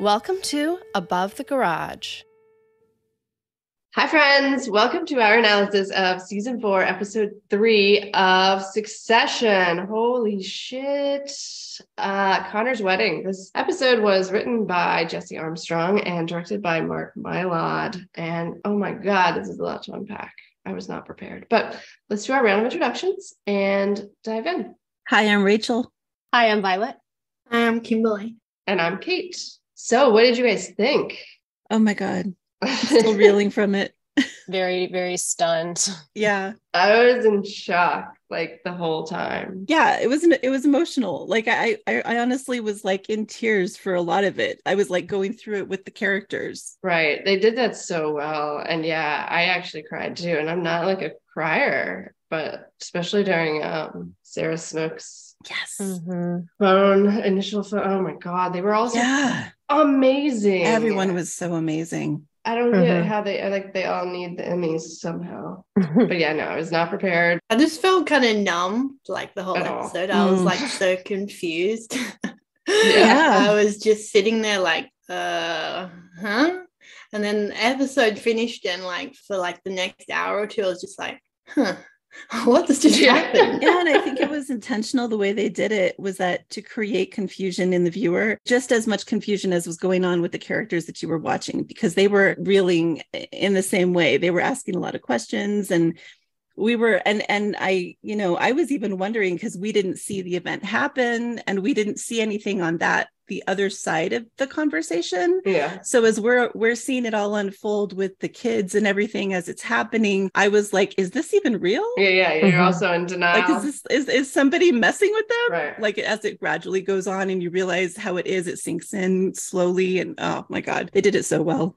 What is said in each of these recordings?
Welcome to Above the Garage. Hi, friends. Welcome to our analysis of Season 4, Episode 3 of Succession. Holy shit. Connor's Wedding. This episode was written by Jesse Armstrong and directed by Mark Mylod. And oh my God, this is a lot to unpack. I was not prepared. But let's do our round of introductions and dive in. Hi, I'm Rachel. Hi, I'm Violet. Hi, I'm Kimberly. And I'm Kate. So what did you guys think? Oh my God. Still reeling from it. Very, very stunned. Yeah. I was in shock like the whole time. Yeah, it was emotional. Like I honestly was like in tears for a lot of it. I was like going through it with the characters. Right. They did that so well. And yeah, I actually cried too. And I'm not like a crier, but especially during Sarah Snook's initial phone. Oh my God. They were all so amazing. Everyone was so amazing. I don't get how they all need the Emmys somehow. But yeah, no, I was not prepared. I just felt kind of numb like the whole episode. I was like so confused. Yeah. I was just sitting there like, huh? And then the episode finished and like for like the next hour or two, I was just like, huh. What just happened? Yeah, and I think it was intentional. The way they did it was that to create confusion in the viewer, just as much confusion as was going on with the characters that you were watching, because they were reeling in the same way. They were asking a lot of questions, and we were, and I, I was even wondering because we didn't see the event happen, and we didn't see anything on the other side of the conversation. Yeah. So as we're seeing it all unfold with the kids and everything as it's happening, I was like, is this even real? Yeah. You're also in denial. Like, is somebody messing with them? Right. Like as it gradually goes on and you realize how it is, it sinks in slowly. And oh my God, they did it so well.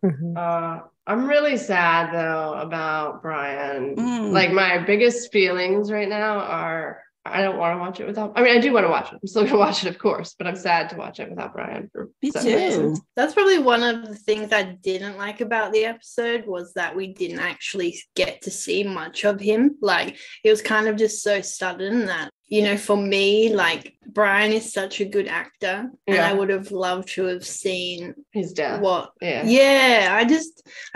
I'm really sad though about Brian. Like my biggest feelings right now are, I don't want to watch it without. I mean, I do want to watch it. I'm still going to watch it, of course, but I'm sad to watch it without Brian. Me too. That's probably one of the things I didn't like about the episode was that we didn't actually get to see much of him. Like, it was kind of just so sudden that, for me, like, Brian is such a good actor, and I would have loved to have seen his death. I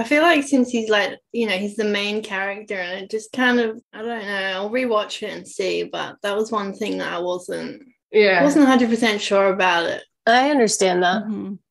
feel like since he's like, he's the main character, and it just kind of, I don't know, I'll rewatch it and see, but that was one thing that I wasn't 100% sure about it. I understand that.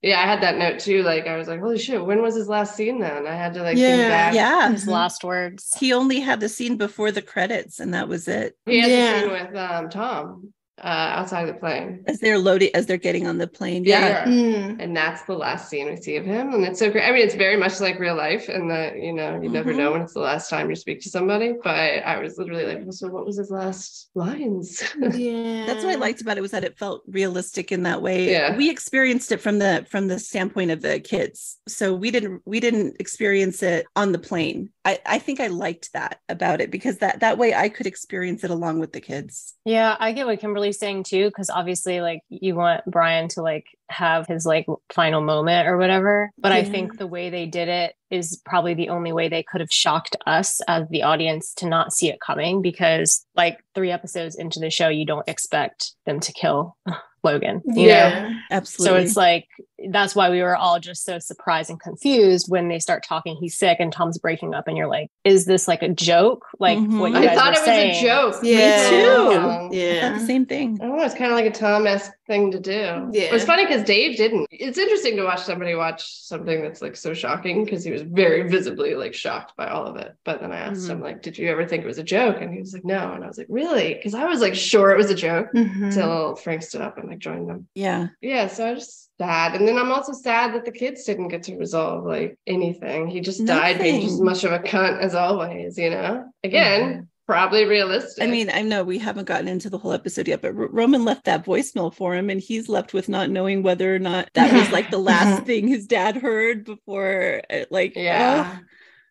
Yeah, I had that note too. Like, I was like, holy shit, when was his last scene then? I had to think back. Yeah. His last words. He only had the scene before the credits, and that was it. He had the scene with Tom outside of the plane. As they're getting on the plane. Yeah. And that's the last scene we see of him. And it's so great. I mean, it's very much like real life, and that, you never know when it's the last time you speak to somebody. But I was literally like, well, so what was his last lines? Yeah. That's what I liked about it, was that it felt realistic in that way. Yeah. We experienced it from the standpoint of the kids. So we didn't experience it on the plane. I think I liked that about it, because that way I could experience it along with the kids. Yeah, I get what Kimberly's saying too, because obviously like you want Brian to like have his like final moment or whatever, but I think the way they did it is probably the only way they could have shocked us as the audience to not see it coming, because like 3 episodes into the show you don't expect them to kill Logan, you know? Absolutely. So it's like, that's why we were all just so surprised and confused when they start talking, he's sick and Tom's breaking up, and you're like, is this like a joke? Like what you guys thought were saying. A joke. Yeah. Me too. Yeah. I thought the same thing. I don't know, it's kind of like a Tom-esque thing to do. Yeah. It was funny because Dave didn't. It's interesting to watch somebody watch something that's like so shocking, because he was very visibly like shocked by all of it. But then I asked him, like, did you ever think it was a joke? And he was like, no. And I was like, really? Because I was like sure it was a joke until Frank stood up and like joined them. Yeah, so I just sad. And then I'm also sad that the kids didn't get to resolve like anything. He just died being just as much of a cunt as always, again, probably realistic. I mean, I know we haven't gotten into the whole episode yet, but Roman left that voicemail for him, and he's left with not knowing whether or not that was like the last thing his dad heard before,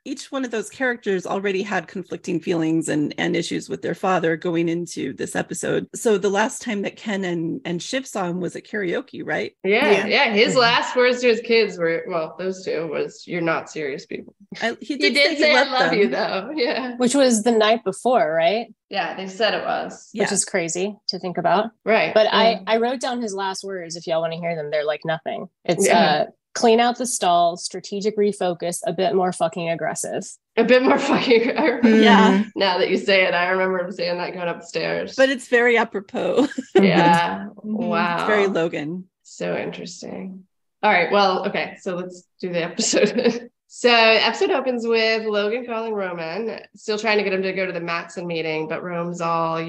each one of those characters already had conflicting feelings and issues with their father going into this episode. So the last time that Ken and Shiv saw him was at karaoke, right? Yeah. His last words to his kids were, well, those two was, "You're not serious people." He did say "I love you," though. Yeah. Which was the night before, right? Yeah, they said it was. Which is crazy to think about. Right. But I wrote down his last words. If y'all want to hear them, they're like nothing. It's clean out the stalls, strategic refocus, a bit more fucking aggressive. A bit more fucking. Yeah. Now that you say it, I remember him saying that going upstairs. But it's very apropos. Yeah. Mhm. Wow. It's very Logan. So interesting. All right. Well, okay. So let's do the episode. So episode opens with Logan calling Roman, still trying to get him to go to the Matson meeting, but Rome's all,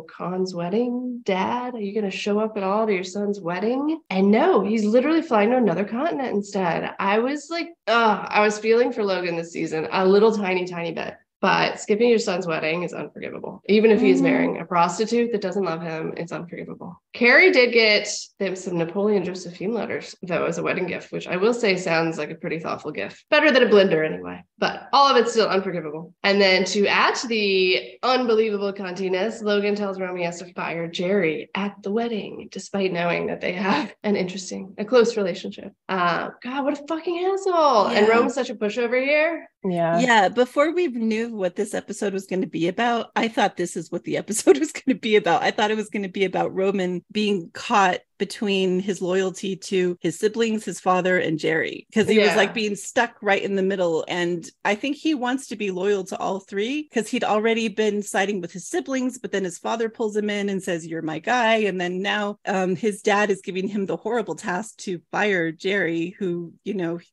Khan's wedding, Dad, are you going to show up at all to your son's wedding? And no, he's literally flying to another continent instead. I was like, I was feeling for Logan this season a little tiny bit. But skipping your son's wedding is unforgivable. Even if he's marrying a prostitute that doesn't love him, it's unforgivable. Carrie did get them some Napoleon Josephine letters, though, as a wedding gift, which I will say sounds like a pretty thoughtful gift. Better than a blender anyway. But all of it's still unforgivable. And then to add to the unbelievable cuntiness, Logan tells Romy he has to fire Jerry at the wedding, despite knowing that they have a close relationship. God, what a fucking asshole. Yeah. And Rome's such a pushover here. Yeah. Before we knew what this episode was going to be about, I thought this is what the episode was going to be about. I thought it was going to be about Roman being caught between his loyalty to his siblings, his father, and Jerry, because he was like being stuck right in the middle. And I think he wants to be loyal to all three, because he'd already been siding with his siblings, but then his father pulls him in and says, "You're my guy." And then now his dad is giving him the horrible task to fire Jerry, who,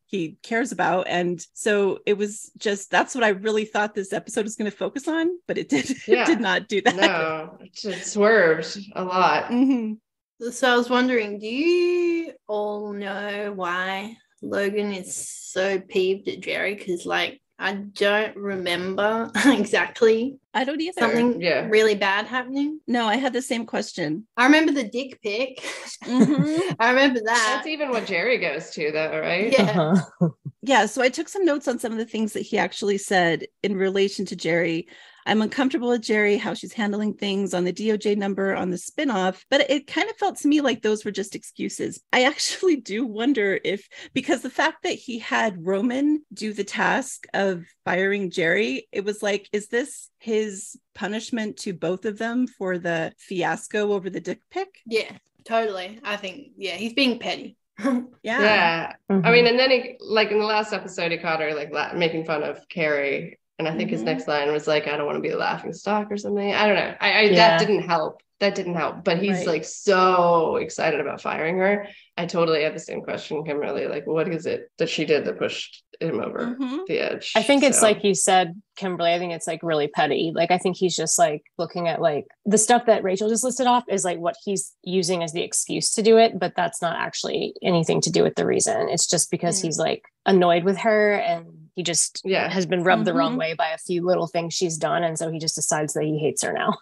he cares about. And so it was just, that's what I really thought this episode was going to focus on, but it did not do that. No, it swerved a lot. Mm-hmm. So I was wondering, do you all know why Logan is so peeved at Jerry? Because, I don't remember exactly. I don't either. Something really bad happening. No, I had the same question. I remember the dick pic. Mm-hmm. I remember that. That's even what Jerry goes to, though, right? Yeah. Yeah, so I took some notes on some of the things that he actually said in relation to Jerry. I'm uncomfortable with Jerry, how she's handling things on the DOJ number, on the spinoff, but it kind of felt to me like those were just excuses. I actually do wonder because the fact that he had Roman do the task of firing Jerry, it was like, is this his punishment to both of them for the fiasco over the dick pic? Yeah, totally. I think, he's being petty. Yeah. Mm-hmm. I mean, and then he, in the last episode, he caught her making fun of Carrie. And I think his next line was I don't want to be a laughing stock or something. I don't know. That didn't help. But he's so excited about firing her. I totally had the same question, Kimberly. What is it that she did that pushed him over the edge? I think it's like you said, Kimberly, I think it's really petty. I think he's just looking at the stuff that Rachel just listed off is what he's using as the excuse to do it, but that's not actually anything to do with the reason. It's just because he's annoyed with her, and he just has been rubbed the wrong way by a few little things she's done. And so he just decides that he hates her now.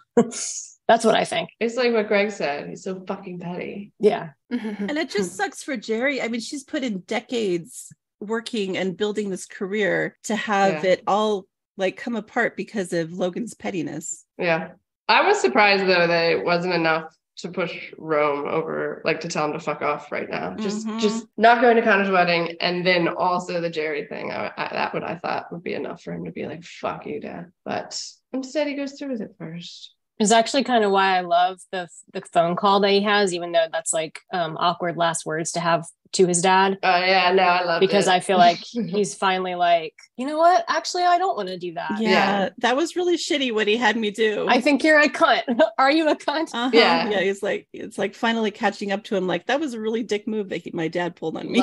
That's what I think. It's like what Greg said. He's so fucking petty. Yeah. And it just sucks for Jerry. I mean, she's put in decades working and building this career to have it all come apart because of Logan's pettiness. Yeah. I was surprised, though, that it wasn't enough to push Rome over, to tell him to fuck off right now. Just not going to Connor's wedding, and then also the Jerry thing. That what I thought would be enough for him to be fuck you, Dad. But instead he goes through with it first. It's actually kind of why I love the phone call that he has, even though that's awkward last words to have to his dad. Oh yeah, no, I love it. Because I feel he's finally you know what? Actually, I don't want to do that. Yeah, that was really shitty what he had me do. I think you're a cunt. Are you a cunt? Yeah. He's it's finally catching up to him. That was a really dick move that my dad pulled on me.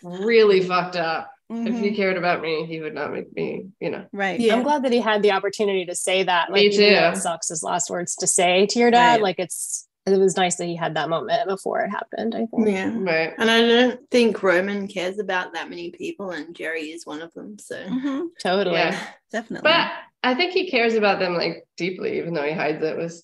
Really fucked up. If he cared about me, he would not make me, Right. Yeah. I'm glad that he had the opportunity to say that. Me too. It sucks his last words to say to your dad. Right. It was nice that he had that moment before it happened, I think. Yeah. Right. And I don't think Roman cares about that many people, and Jerry is one of them. So totally. Yeah. Definitely. But I think he cares about them deeply, even though he hides it with,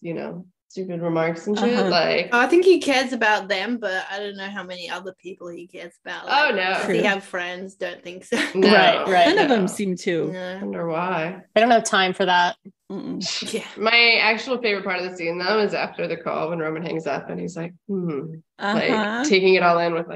stupid remarks and shit. I think he cares about them, but I don't know how many other people he cares about. Oh no. Does he have friends? Don't think so. No, right. None of them seem to. No. I wonder why. I don't have time for that. Yeah. My actual favorite part of the scene, though, is after the call when Roman hangs up and he's taking it all in with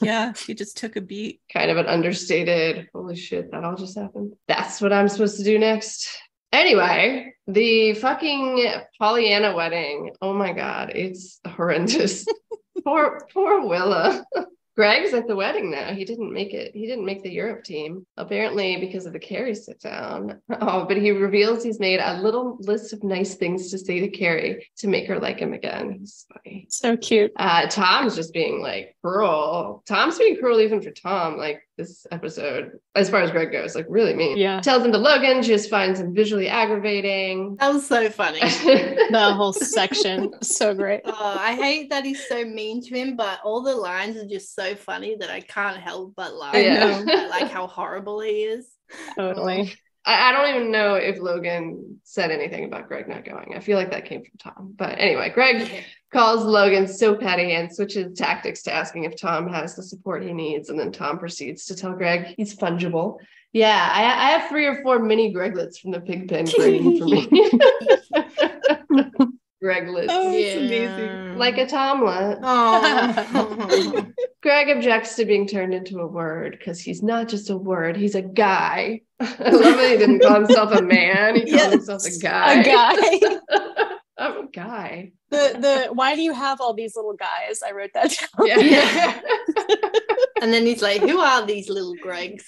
Yeah, he just took a beat. Kind of an understated, holy shit, that all just happened. That's what I'm supposed to do next. Anyway, the fucking Pollyanna wedding. Oh my God, it's horrendous. Poor Willa. Greg's at the wedding now. He didn't make it. He didn't make the Europe team, apparently because of the Carrie sit down. Oh, but he reveals he's made a little list of nice things to say to Carrie to make her like him again. He's funny. So cute. Tom's just being like cruel. Tom's being cruel even for Tom, like this episode, as far as Greg goes, like really mean. Yeah. Tells him to Logan, just finds him visually aggravating. That was so funny. The whole section. So great. Oh, I hate that he's so mean to him, but all the lines are just so funny that I can't help but laugh. Yeah. At, like how horrible he is. Totally. I don't even know if Logan said anything about Greg not going. I feel like that came from Tom. But anyway, Greg calls Logan so petty and switches tactics to asking if Tom has the support he needs. And then Tom proceeds to tell Greg he's fungible. Yeah, I have 3 or 4 mini Greglets from the pig pen waiting for me. Greglets. Oh, it's amazing. Like a Tomlet. Oh. Greg objects to being turned into a word because he's not just a word, he's a guy. I love that he didn't call himself a man, he called himself a guy. A guy. I'm a guy. The why do you have all these little guys? I wrote that down. Yeah. And then he's like, who are these little Gregs?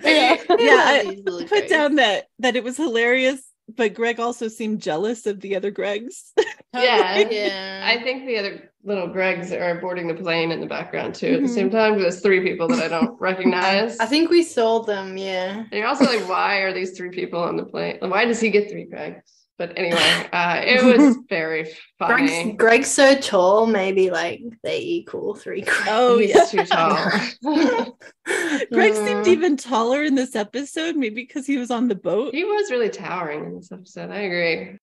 Yeah. I put down that it was hilarious, but Greg also seemed jealous of the other Gregs. Yeah. I think the other little Gregs are boarding the plane in the background too at the same time. There's 3 people that I don't recognize. I think we saw them, yeah. And you're also like, why are these 3 people on the plane? Why does he get 3 Gregs? But anyway, it was very funny. Greg's so tall, maybe like they equal 3 Gregs. Oh, He's too tall. Greg seemed even taller in this episode, maybe because he was on the boat. He was really towering in this episode. I agree.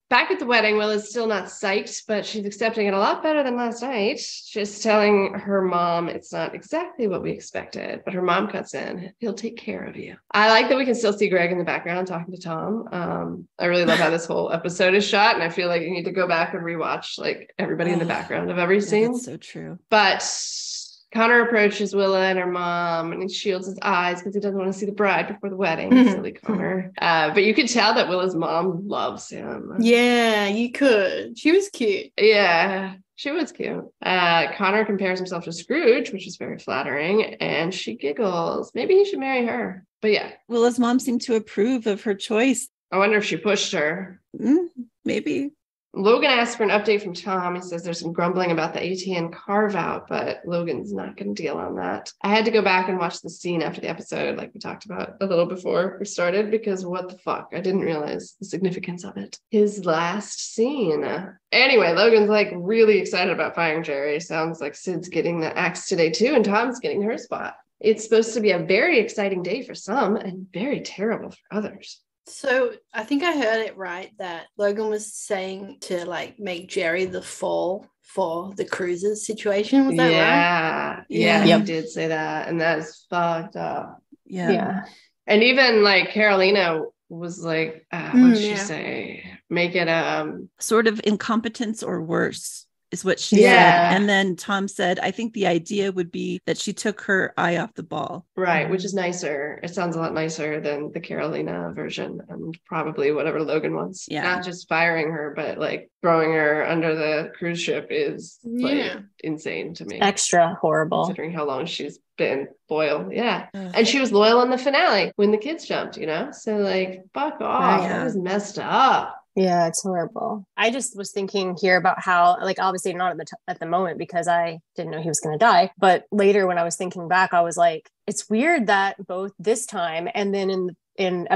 Back at the wedding, Will is still not psyched, but she's accepting it a lot better than last night. Just telling her mom it's not exactly what we expected, but her mom cuts in. He'll take care of you. I like that we can still see Greg in the background talking to Tom. I really love how this whole episode is shot, and I feel like you need to go back and rewatch like everybody in the background of every scene. That's so true. But Connor approaches Willa and her mom, and he shields his eyes because he doesn't want to see the bride before the wedding. Silly Connor. But you could tell that Willa's mom loves him. Yeah, you could. She was cute. Yeah, she was cute. Connor compares himself to Scrooge, which is very flattering, and she giggles. Maybe he should marry her. But yeah. Willa's mom seemed to approve of her choice. I wonder if she pushed her. Maybe. Logan asks for an update from Tom. He says there's some grumbling about the ATN carve out, but Logan's not going to deal on that. I had to go back and watch the scene after the episode, like we talked about a little before we started, because what the fuck? I didn't realize the significance of it. His last scene. Anyway, Logan's like really excited about firing Jerry. Sounds like Sid's getting the axe today too, and Tom's getting her spot. It's supposed to be a very exciting day for some and very terrible for others. So I think I heard it right that Logan was saying to like make Jerry the fall for the cruises situation. Was that right? Yeah, he did say that, and that is fucked up. Yeah. And even like Carolina was like, what did she say? Make it sort of incompetence or worse is what she said. And then Tom said, I think the idea would be that she took her eye off the ball. Right, which is nicer. It sounds a lot nicer than the Carolina version, and probably whatever Logan wants. Yeah. Not just firing her, but like throwing her under the cruise ship is like insane to me. Extra horrible. Considering how long she's been loyal. Yeah. And she was loyal in the finale when the kids jumped, you know? So like, fuck off. That was messed up. Yeah, it's horrible. I just was thinking here about how, like, obviously not at the moment because I didn't know he was going to die. But later when I was thinking back, I was like, it's weird that both this time and then in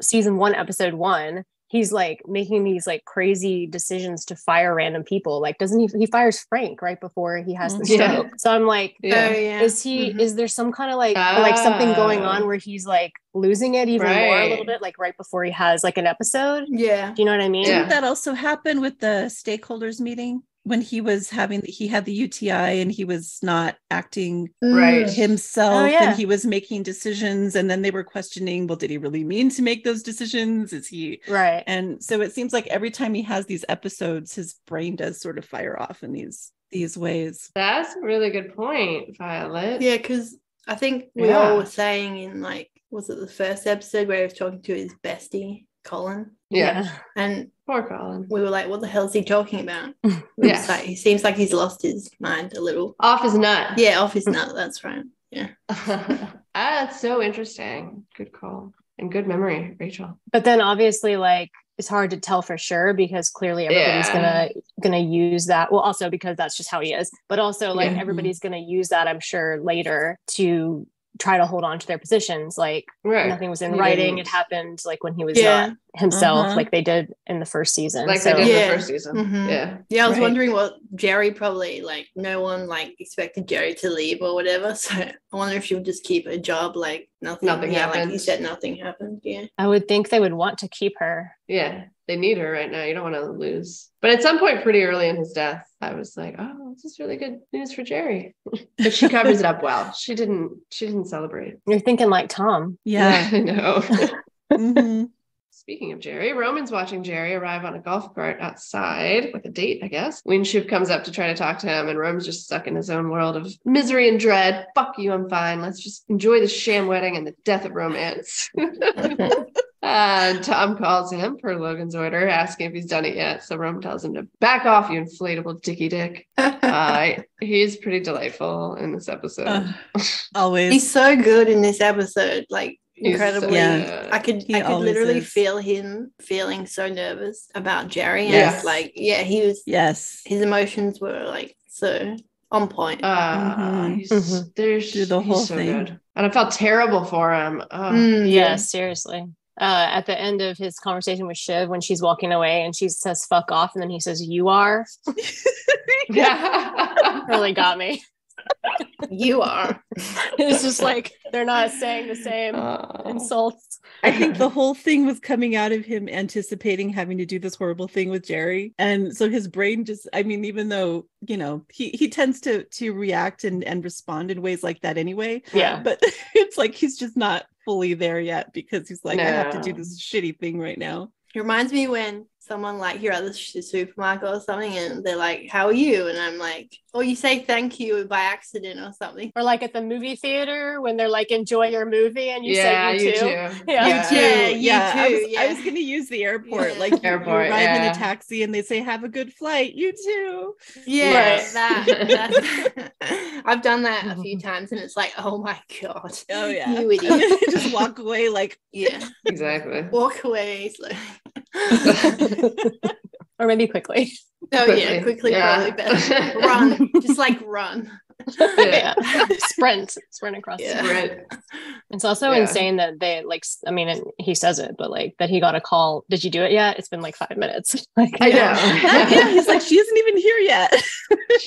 season 1, episode 1, he's like making these like crazy decisions to fire random people. Like, doesn't he fires Frank right before he has the stroke? So I'm like, is there some kind of like something going on where he's like losing it even more a little bit, like right before he has like an episode? Yeah. Do you know what I mean? Didn't that also happen with the stakeholders meeting? When he had the UTI and he was not acting himself and he was making decisions, and then they were questioning, well, did he really mean to make those decisions? Is he right? And so it seems like every time he has these episodes, his brain does sort of fire off in these ways. That's a really good point, Violet. Yeah, because I think we all were saying in like, was it the first episode where he was talking to his bestie? Colin. Yeah. And Poor Colin. we were like, what the hell is he talking about? Yes. Like, he seems like he's lost his mind a little. Off his nut. Yeah, off his nut. That's right. Yeah. That's so interesting. Good call. And good memory, Rachel. But then obviously, like, it's hard to tell for sure because clearly everybody's gonna use that. Well, also because that's just how he is, but also like everybody's gonna use that, I'm sure, later to try to hold on to their positions. Like nothing was in writing. It happened like when he was not himself, like they did in the first season. Like they did in the first season. Yeah, I was wondering what Jerry probably, like, no one like expected Jerry to leave or whatever. So I wonder if she would just keep a job, like nothing happened. Like you said, nothing happened. Yeah. I would think they would want to keep her. Yeah. They need her right now. You don't want to lose. But at some point pretty early in his death, I was like, oh, this is really good news for Jerry. But she covers it up well. She didn't celebrate. You're thinking like Tom. Yeah, I know. Speaking of Jerry, Roman's watching Jerry arrive on a golf cart outside with a date, I guess. Winship comes up to try to talk to him, and Roman's just stuck in his own world of misery and dread. Fuck you, I'm fine. Let's just enjoy the sham wedding and the death of romance. And Tom calls him per Logan's order, asking if he's done it yet. So Roman tells him to back off, you inflatable dicky dick. He's pretty delightful in this episode. Always. He's so good in this episode. Like, incredibly. So I could literally feel him feeling so nervous about Jerry. And like, he was. Yes. His emotions were like so on point. He's the whole thing. Good. And I felt terrible for him. Yeah, seriously. At the end of his conversation with Shiv, when she's walking away and she says fuck off, and then he says you are. Really got me. You are. It's just like they're not saying the same insults. I think the whole thing was coming out of him anticipating having to do this horrible thing with Jerry. And so his brain just, I mean, even though, you know, he tends to react and respond in ways like that anyway. Yeah. But it's like he's just not fully there yet because he's like, I have to do this shitty thing right now. It reminds me when someone like you're at the supermarket or something and they're like, how are you? And I'm like, or you say thank you by accident or something. Or like at the movie theater when they're like, enjoy your movie, and you say you too. Yeah, you too. I was gonna use the airport. Like you arrive in a taxi and they say have a good flight. You too. Yeah, that I've done that a few times and it's like, oh my god. Oh yeah. You idiot. Just walk away like exactly. Walk away slowly. Or maybe quickly. Quickly probably better. Run, just like run. Sprint across the sprint. It's also insane that they like, I mean, he says it, but like that he got a call. Did you do it yet? It's been like 5 minutes. Like, I know. He's like, she isn't even here yet.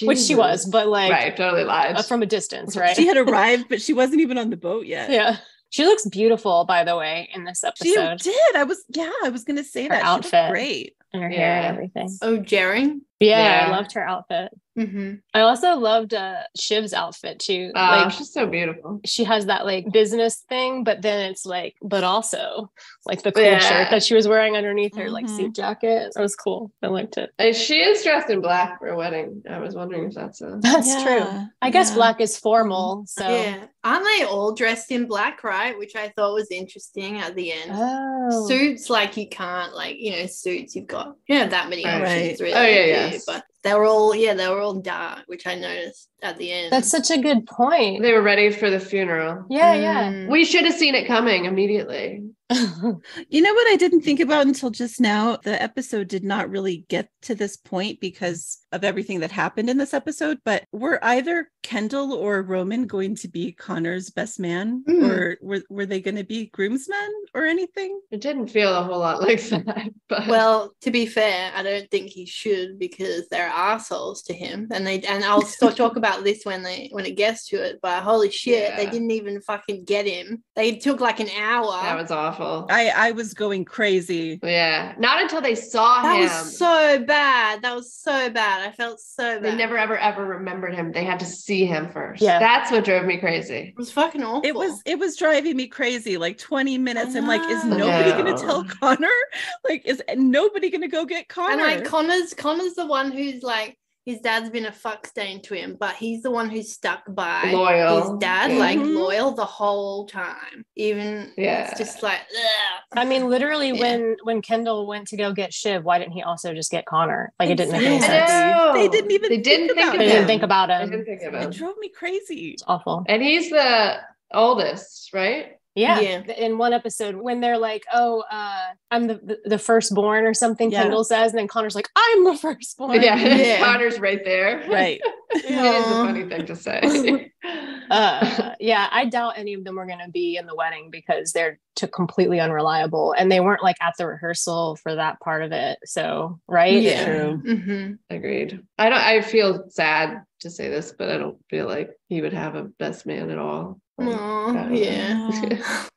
Which she was, but like totally lied from a distance, right? She had arrived, but she wasn't even on the boat yet. Yeah. She looks beautiful, by the way, in this episode. She did. I was gonna say her that outfit, she looked great, and her hair and everything. Oh, Jerry. Yeah, I loved her outfit. Mm-hmm. I also loved Shiv's outfit too. Like, she's so beautiful. She has that like business thing, but then it's like, but also like the cool shirt that she was wearing underneath her like suit jacket. It was cool. I liked it. And she is dressed in black for a wedding. I was wondering if that's true. I guess black is formal. So aren't they all dressed in black, right? Which I thought was interesting at the end. Oh. Suits, like you can't, like, you know, suits you've got, you know, that many options really. Oh yeah. But they were all dark, which I noticed at the end. That's such a good point. They were ready for the funeral. Yeah. We should have seen it coming immediately. You know what I didn't think about until just now? The episode did not really get to this point because of everything that happened in this episode, but were either Kendall or Roman going to be Connor's best man? Or were they going to be groomsmen or anything? It didn't feel a whole lot like that. But well, to be fair, I don't think he should because they're assholes to him. And I'll still talk about this when it gets to it, but holy shit, they didn't even fucking get him. They took like an hour. That was awful. I was going crazy. Yeah. Not until they saw him. That was so bad. I felt so bad. They never, ever remembered him. They had to see him first. Yeah. That's what drove me crazy. It was fucking awful. It was driving me crazy. Like 20 minutes. I'm like, is nobody going to tell Connor? Like, is nobody going to go get Connor? And like Connor's the one who's like, his dad's been a fuck stain to him, but he's the one who's stuck by Loyal. his dad, Yeah. like loyal the whole time. Even Yeah. it's just like, ugh. I mean, literally, Yeah. when Kendall went to go get Shiv, why didn't he also just get Connor? Like, it didn't make any Exactly. sense. I know. They didn't even think think about of They him. didn't think about They him. didn't think of It him. drove me crazy. It's awful. And he's the oldest, right? Yeah. Yeah. In one episode, when they're like, "Oh, I'm the firstborn" or something, Yeah. Kendall says, and then Connor's like, "I'm the firstborn." Yeah. Yeah. Connor's right there. Right. It is a funny thing to say. Yeah, I doubt any of them were going to be in the wedding because they're completely unreliable, and they weren't like at the rehearsal for that part of it. So, right? Yeah. True. Mm-hmm. Agreed. I feel sad to say this, but I don't feel like he would have a best man at all. Like, Oh, yeah.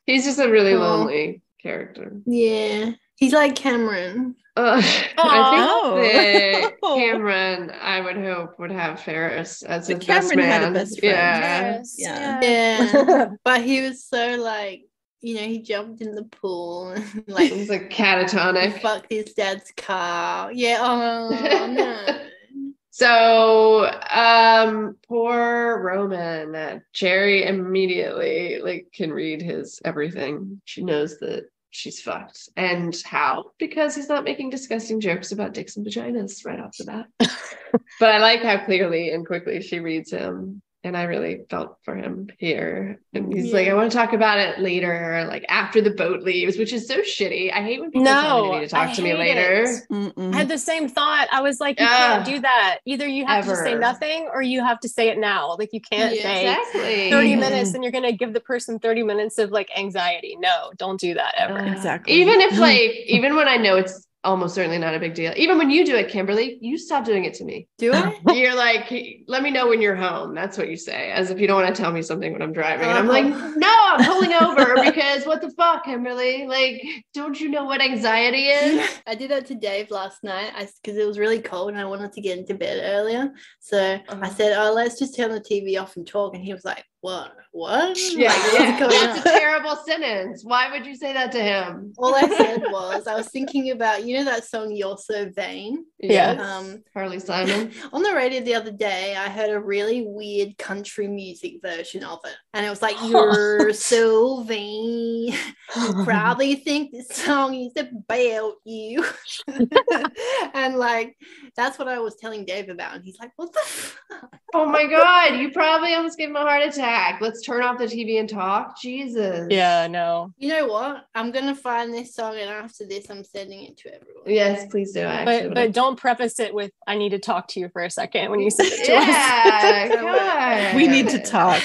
he's just a really Aw. lonely character. Yeah. He's like Cameron. I think Oh. Cameron, I would hope, would have Ferris as But his best Cameron had a man. best friend. Yeah. Yes, Yeah. Yeah. But he was so like, he jumped in the pool and like He's like he catatonic. fucked his dad's car. Yeah. Oh no. So, poor Roman. Jerry immediately can read his everything. She knows that she's fucked. And how? Because he's not making disgusting jokes about dicks and vaginas right off the bat. But I like how clearly and quickly she reads him. And I really felt for him here. And he's like, I want to talk about it later, like after the boat leaves, which is so shitty. I hate when people tell me they need to talk to me later. I had the same thought. I was like, you can't do that. Either you have to just say nothing or you have to say it now. Like, you can't say Exactly. 30 minutes and you're going to give the person 30 minutes of like anxiety. No, don't do that ever. Exactly. Even if even when I know it's almost certainly not a big deal. Even when you do it, Kimberly, you stop doing it to me. Do I? You're like, let me know when you're home. That's what you say, as if you don't want to tell me something when I'm driving. And I'm like, no, I'm pulling over because what the fuck, Kimberly? Like, don't you know what anxiety is? I did that to Dave last night because it was really cold and I wanted to get into bed earlier. So I said, oh, let's just turn the TV off and talk. And he was like, what? Yeah, Like, what's going that's a on? terrible sentence. Why would you say that to him? All I said was, I was thinking about, that song, You're So Vain? Yes. Harley Simon. On the radio the other day, I heard a really weird country music version of it. And it was like, you're so vain. You probably think this song is about you. And like, that's what I was telling Dave about. And he's like, what the fuck? Oh my God, you probably almost gave him a heart attack. Let's turn off the TV and talk. Jesus. Yeah, no. You know what? I'm going to find this song and after this, I'm sending it to everyone. Yes, please do. But don't preface it with, I need to talk to you for a second when you send it to us. Yeah, God. We need to talk.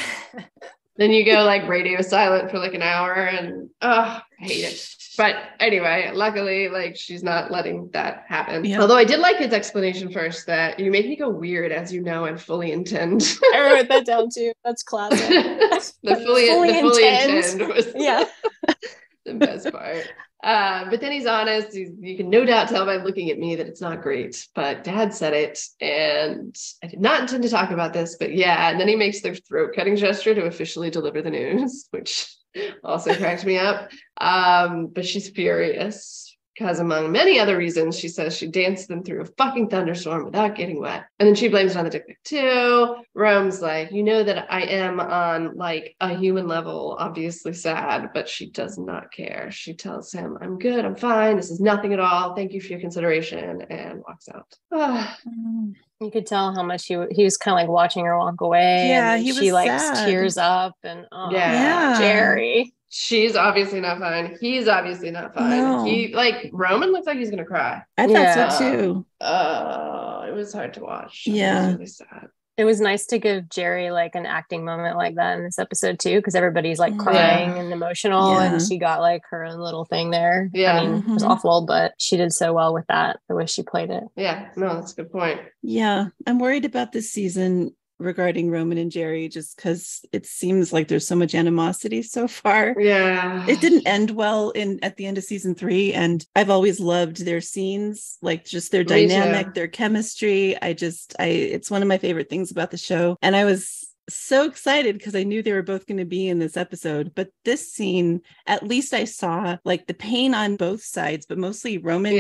Then you go like radio silent for like an hour and I hate it. But anyway, luckily, like, she's not letting that happen. Yeah. Although I did like his explanation first that you make me go weird, as you know, and fully intend. I wrote that down too. That's classic. the fully intend was Yeah. the best part. But then he's honest. You can no doubt tell by looking at me that it's not great, but Dad said it. And I did not intend to talk about this, but yeah. And then he makes the throat cutting gesture to officially deliver the news, which also cracked me up. But she's furious because, among many other reasons, she says she danced them through a fucking thunderstorm without getting wet. And then she blames it on the dick pic too. Rome's like, you know that I am on like a human level, obviously sad, but she does not care. She tells him, I'm good, I'm fine, this is nothing at all. Thank you for your consideration, and walks out. You could tell how much he was kind of like watching her walk away. Yeah, and he was she like sad. tears up and Yeah. Jerry. She's obviously not fine. He's obviously not fine. No. He Roman looks like he's gonna cry. I thought Yeah. so too. It was hard to watch. Yeah. It was really sad. It was nice to give Jerry like an acting moment like that in this episode too, because everybody's like crying and emotional, Yeah. and she got like her own little thing there. Yeah. I mean, it was Mhm. awful, but she did so well with that, the way she played it. Yeah, no, that's a good point. Yeah, I'm worried about this season regarding Roman and Jerry, just because it seems like there's so much animosity so far. Yeah. It didn't end well at the end of season 3, and I've always loved their scenes, like just their Me dynamic, too. their chemistry. It's one of my favorite things about the show, and I was so excited because I knew they were both going to be in this episode. But this scene, at least I saw like the pain on both sides, but mostly Roman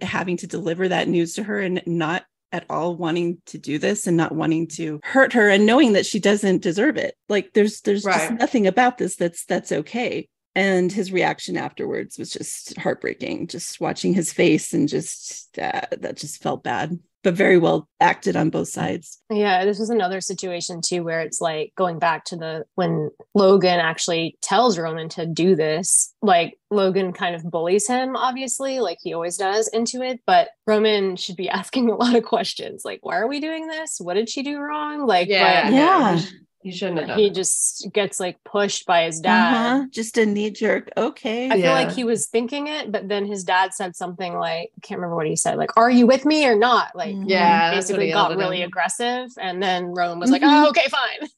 having to deliver that news to her and not at all wanting to do this and not wanting to hurt her and knowing that she doesn't deserve it. Like there's just nothing about this that's okay. And his reaction afterwards was just heartbreaking, just watching his face, and just that just felt bad, but very well acted on both sides. Yeah, this was another situation too, where it's like going back to when Logan actually tells Roman to do this, like Logan kind of bullies him, obviously, like he always does, into it. But Roman should be asking a lot of questions, like, why are we doing this? What did she do wrong? Like, yeah. He shouldn't have done he it. just gets like pushed by his dad. Just a knee jerk. Okay. I feel like he was thinking it, but then his dad said something like, I can't remember what he said, like, are you with me or not? Like, basically got really aggressive. And then Roman was like, oh, okay, fine.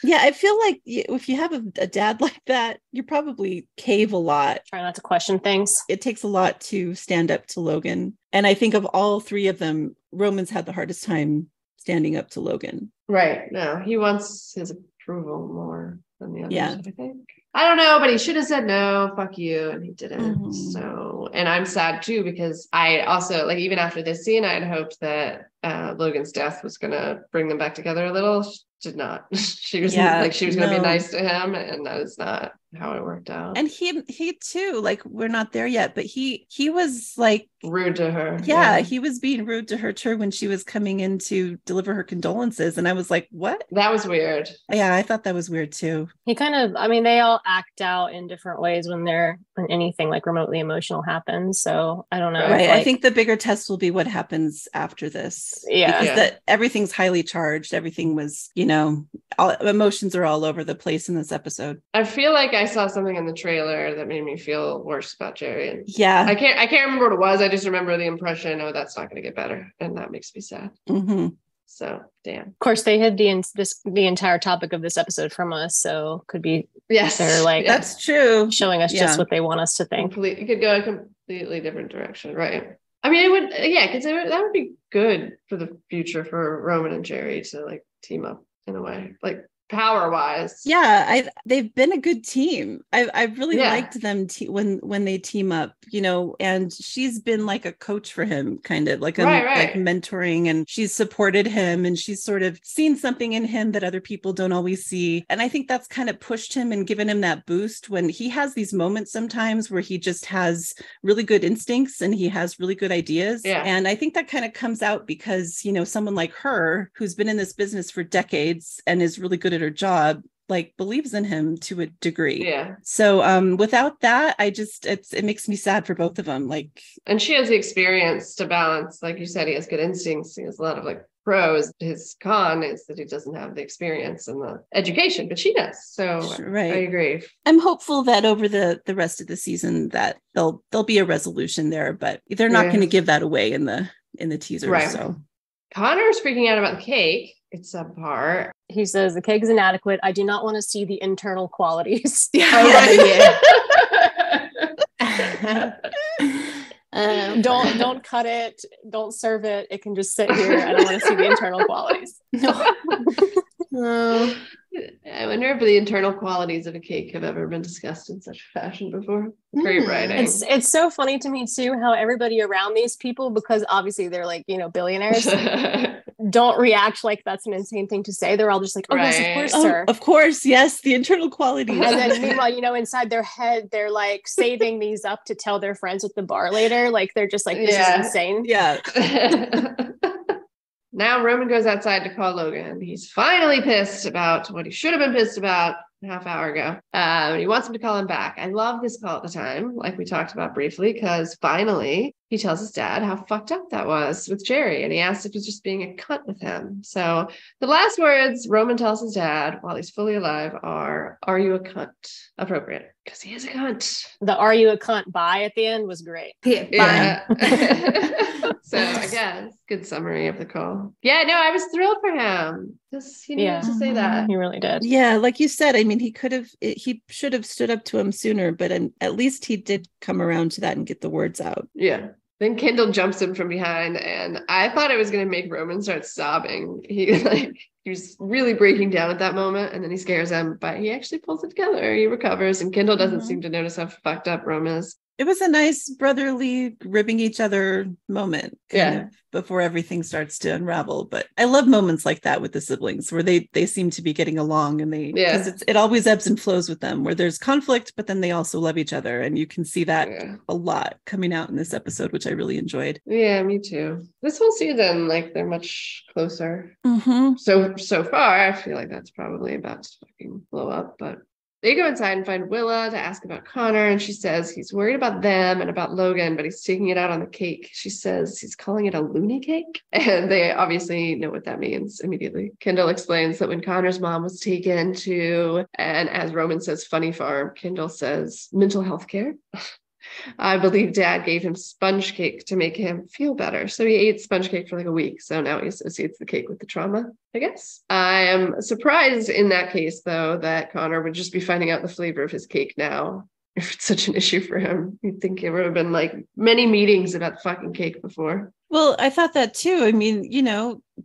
Yeah, I feel like if you have a dad like that, you probably cave a lot. Try not to question things. It takes a lot to stand up to Logan. And I think of all three of them, Roman's had the hardest time standing up to Logan. Right. No, he wants his approval more than the others, Yeah. I think. I don't know, but he should have said no, fuck you, and he didn't. So, and I'm sad too, because I also, like, even after this scene, I had hoped that Logan's death was gonna bring them back together a little. She did not. She was like, she was gonna be nice to him, and that is not how it worked out. And he too, like, we're not there yet, but he was like rude to her. Yeah, he was being rude to her when she was coming in to deliver her condolences, and I was like, what? That was weird. Yeah, I thought that was weird too. He kind of, I mean, they all act out in different ways when anything like remotely emotional happens. So I don't know. Right. I think the bigger test will be what happens after this. Yeah. Because that everything's highly charged. Everything was, all emotions are all over the place in this episode. I feel like I saw something in the trailer that made me feel worse about Jerry. And yeah. I can't remember what it was. I just remember the impression, oh, that's not going to get better. And that makes me sad. Mm-hmm. So, damn. Of course, they hid the entire topic of this episode from us, so could be they're like that's true, showing us just what they want us to think. It could go a completely different direction, right? I mean, it would, because that would be good for the future for Roman and Jerry to like team up in a way, like power wise. Yeah, they've been a good team. I've really liked them when they team up, and she's been like a coach for him, kind of like like mentoring, and she's supported him, and she's sort of seen something in him that other people don't always see. And I think that's kind of pushed him and given him that boost when he has these moments sometimes where he just has really good instincts and he has really good ideas. Yeah. And I think that kind of comes out because, someone like her who's been in this business for decades and is really good at her job, like believes in him to a degree. Yeah. So without that, it makes me sad for both of them. Like, and she has the experience to balance, like you said, he has good instincts. He has a lot of like pros. His con is that he doesn't have the experience and the education, but she does. So I agree. I'm hopeful that over the rest of the season that there'll be a resolution there, but they're not going to give that away in the teaser. Right. So Connor's freaking out about the cake. It's subpar. He says the cake is inadequate. I do not want to see the internal qualities. Don't cut it. Don't serve it. It can just sit here. I don't want to see the internal qualities. No. I wonder if the internal qualities of a cake have ever been discussed in such fashion before. Great writing. It's so funny to me too how everybody around these people, because obviously they're like billionaires, don't react like that's an insane thing to say. They're all just like, oh yes, of course, sir. Of course, yes, the internal qualities. And then meanwhile, inside their head, they're like saving these up to tell their friends at the bar later. Like they're just like, this is insane. Yeah. Now Roman goes outside to call Logan. He's finally pissed about what he should have been pissed about a half hour ago. He wants him to call him back. I love this call at the time, like we talked about briefly, because finally he tells his dad how fucked up that was with Jerry. And he asks if he's just being a cunt with him. So the last words Roman tells his dad while he's fully alive are you a cunt? Appropriate, because he is a cunt. The are you a cunt bye at the end was great. Yeah. So I guess good summary of the call. Yeah, no, I was thrilled for him. He needed to say that. He really did. Yeah, like you said, I mean, he should have stood up to him sooner, but at least he did come around to that and get the words out. Yeah. Then Kendall jumps in from behind, and I thought it was going to make Roman start sobbing. He was really breaking down at that moment, and then he scares him, but he actually pulls it together. He recovers, and Kendall doesn't seem to notice how fucked up Roman is. It was a nice brotherly ribbing each other moment kind of before everything starts to unravel. But I love moments like that with the siblings where they seem to be getting along, and because it always ebbs and flows with them, where there's conflict, but then they also love each other. And you can see that a lot coming out in this episode, which I really enjoyed. Yeah, me too. This whole season, like, they're much closer. Mm-hmm. So far, I feel like that's probably about to fucking blow up, but they go inside and find Willa to ask about Connor, and she says he's worried about them and about Logan, but he's taking it out on the cake. She says he's calling it a loony cake, and they obviously know what that means immediately. Kendall explains that when Connor's mom was taken to, and as Roman says, funny farm, Kendall says mental health care. I believe Dad gave him sponge cake to make him feel better. So he ate sponge cake for like a week. So now he associates the cake with the trauma, I guess. I am surprised in that case, though, that Connor would just be finding out the flavor of his cake now. If it's such an issue for him, you'd think it would have been like many meetings about the fucking cake before. Well, I thought that too. I mean,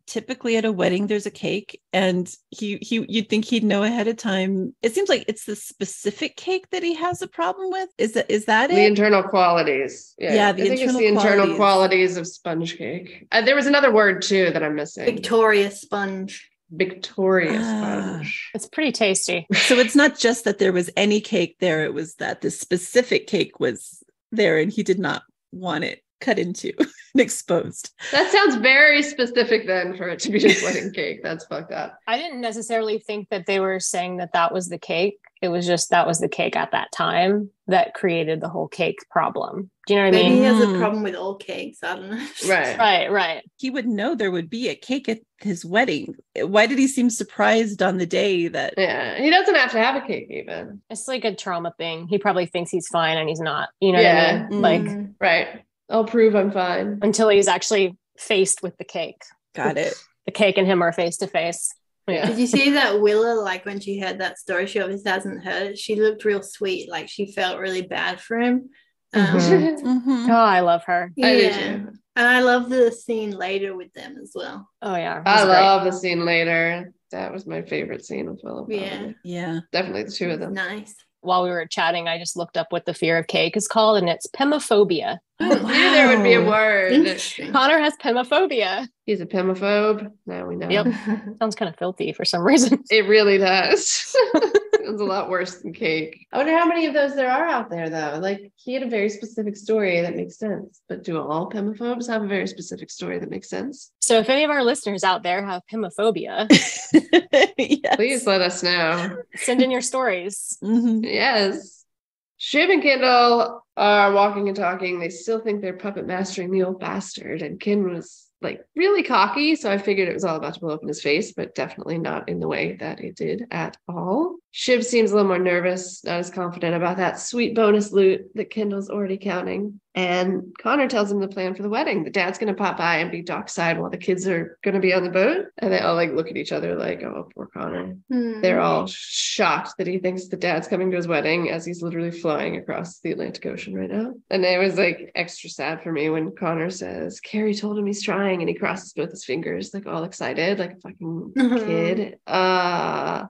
typically at a wedding, there's a cake, and you'd think he'd know ahead of time. It seems like it's the specific cake that he has a problem with. Is that it? The internal qualities. Yeah, I think it's the internal qualities of sponge cake. There was another word too that I'm missing. Victoria sponge. Sponge. It's pretty tasty. So it's not just that there was any cake there, it was that the specific cake was there and he did not want it cut into and exposed. That sounds very specific then for it to be his wedding cake. That's fucked up. I didn't necessarily think that they were saying that was the cake. It was just that was the cake at that time that created the whole cake problem. Do you know what I mean? Maybe he has a problem with all cakes. I don't know. Right. He would know there would be a cake at his wedding. Why did he seem surprised on the day that... Yeah, he doesn't have to have a cake even. It's like a trauma thing. He probably thinks he's fine and he's not. You know what I mean? Like, right. I'll prove I'm fine. Until he's actually faced with the cake. Got it. The cake and him are face to face. Yeah. Did you see that Willa, like when she heard that story, she obviously hasn't heard it. She looked real sweet. Like she felt really bad for him. Oh, I love her. Yeah. I do too. And I love the scene later with them as well. Oh, yeah. I love the scene later. That was my favorite scene with Willa. Yeah. Definitely the two of them. Nice. While we were chatting, I just looked up what the fear of cake is called, and it's pemophobia. I knew there would be a word. Connor has pemophobia. He's a pemophobe. Now we know. Yep. Sounds kind of filthy for some reason. It really does. Sounds a lot worse than cake. I wonder how many of those there are out there, though. Like, he had a very specific story that makes sense. But do all pemophobes have a very specific story that makes sense? So if any of our listeners out there have pemophobia, yes. Please let us know. Send in your stories. Mm-hmm. Yes. Shiv and Kendall are walking and talking. They still think they're puppet mastering the old bastard. And Ken was like really cocky. So I figured it was all about to blow up in his face, but definitely not in the way that it did at all. Shiv seems a little more nervous, not as confident about that sweet bonus loot that Kendall's already counting. And Connor tells him the plan for the wedding. The dad's going to pop by and be dockside while the kids are going to be on the boat. And they all like look at each other like, oh, poor Connor. They're all shocked that he thinks the dad's coming to his wedding as he's literally flying across the Atlantic Ocean right now. And it was like extra sad for me when Connor says, Carrie told him he's trying, and he crosses both his fingers, like all excited, like a fucking kid.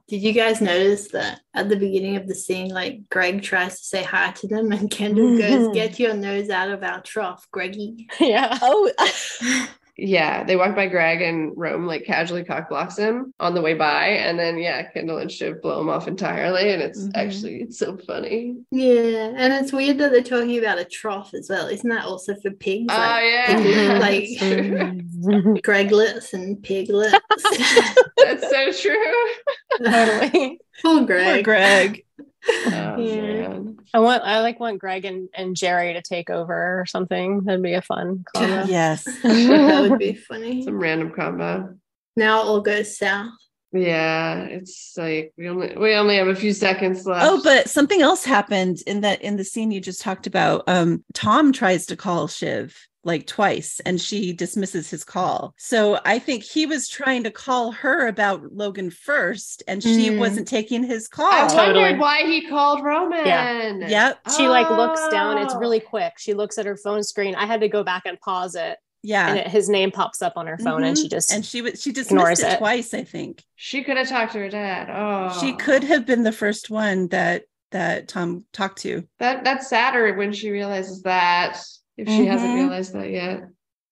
Did you guys notice that at the beginning of the scene, like Greg tries to say hi to them and Kendall goes, get your nose out of our trough, Greggy. Yeah. Oh, yeah. They walk by Greg and Rome like casually cock blocks him on the way by. And then, Kendall and Shiv blow him off entirely. And it's it's so funny. Yeah. And it's weird that they're talking about a trough as well. Isn't that also for pigs? Like Greglets and piglets. That's so true. Totally. Poor Greg. poor Greg. Man. I want Greg and Jerry to take over or something. That'd be a fun combo. Yes. That would be funny. Some random combo. Now it all goes south. Yeah, it's like we only have a few seconds left. Oh, but something else happened in the scene you just talked about. Tom tries to call Shiv like twice and she dismisses his call. So I think he was trying to call her about Logan first and she wasn't taking his call. I wondered why he called Roman. Yeah. Yep. She like looks down. It's really quick. She looks at her phone screen. I had to go back and pause it. Yeah. And his name pops up on her phone and she dismissed it twice, I think. She could have talked to her dad. Oh. She could have been the first one that that Tom talked to. That's sadder when she realizes that, if she hasn't realized that yet.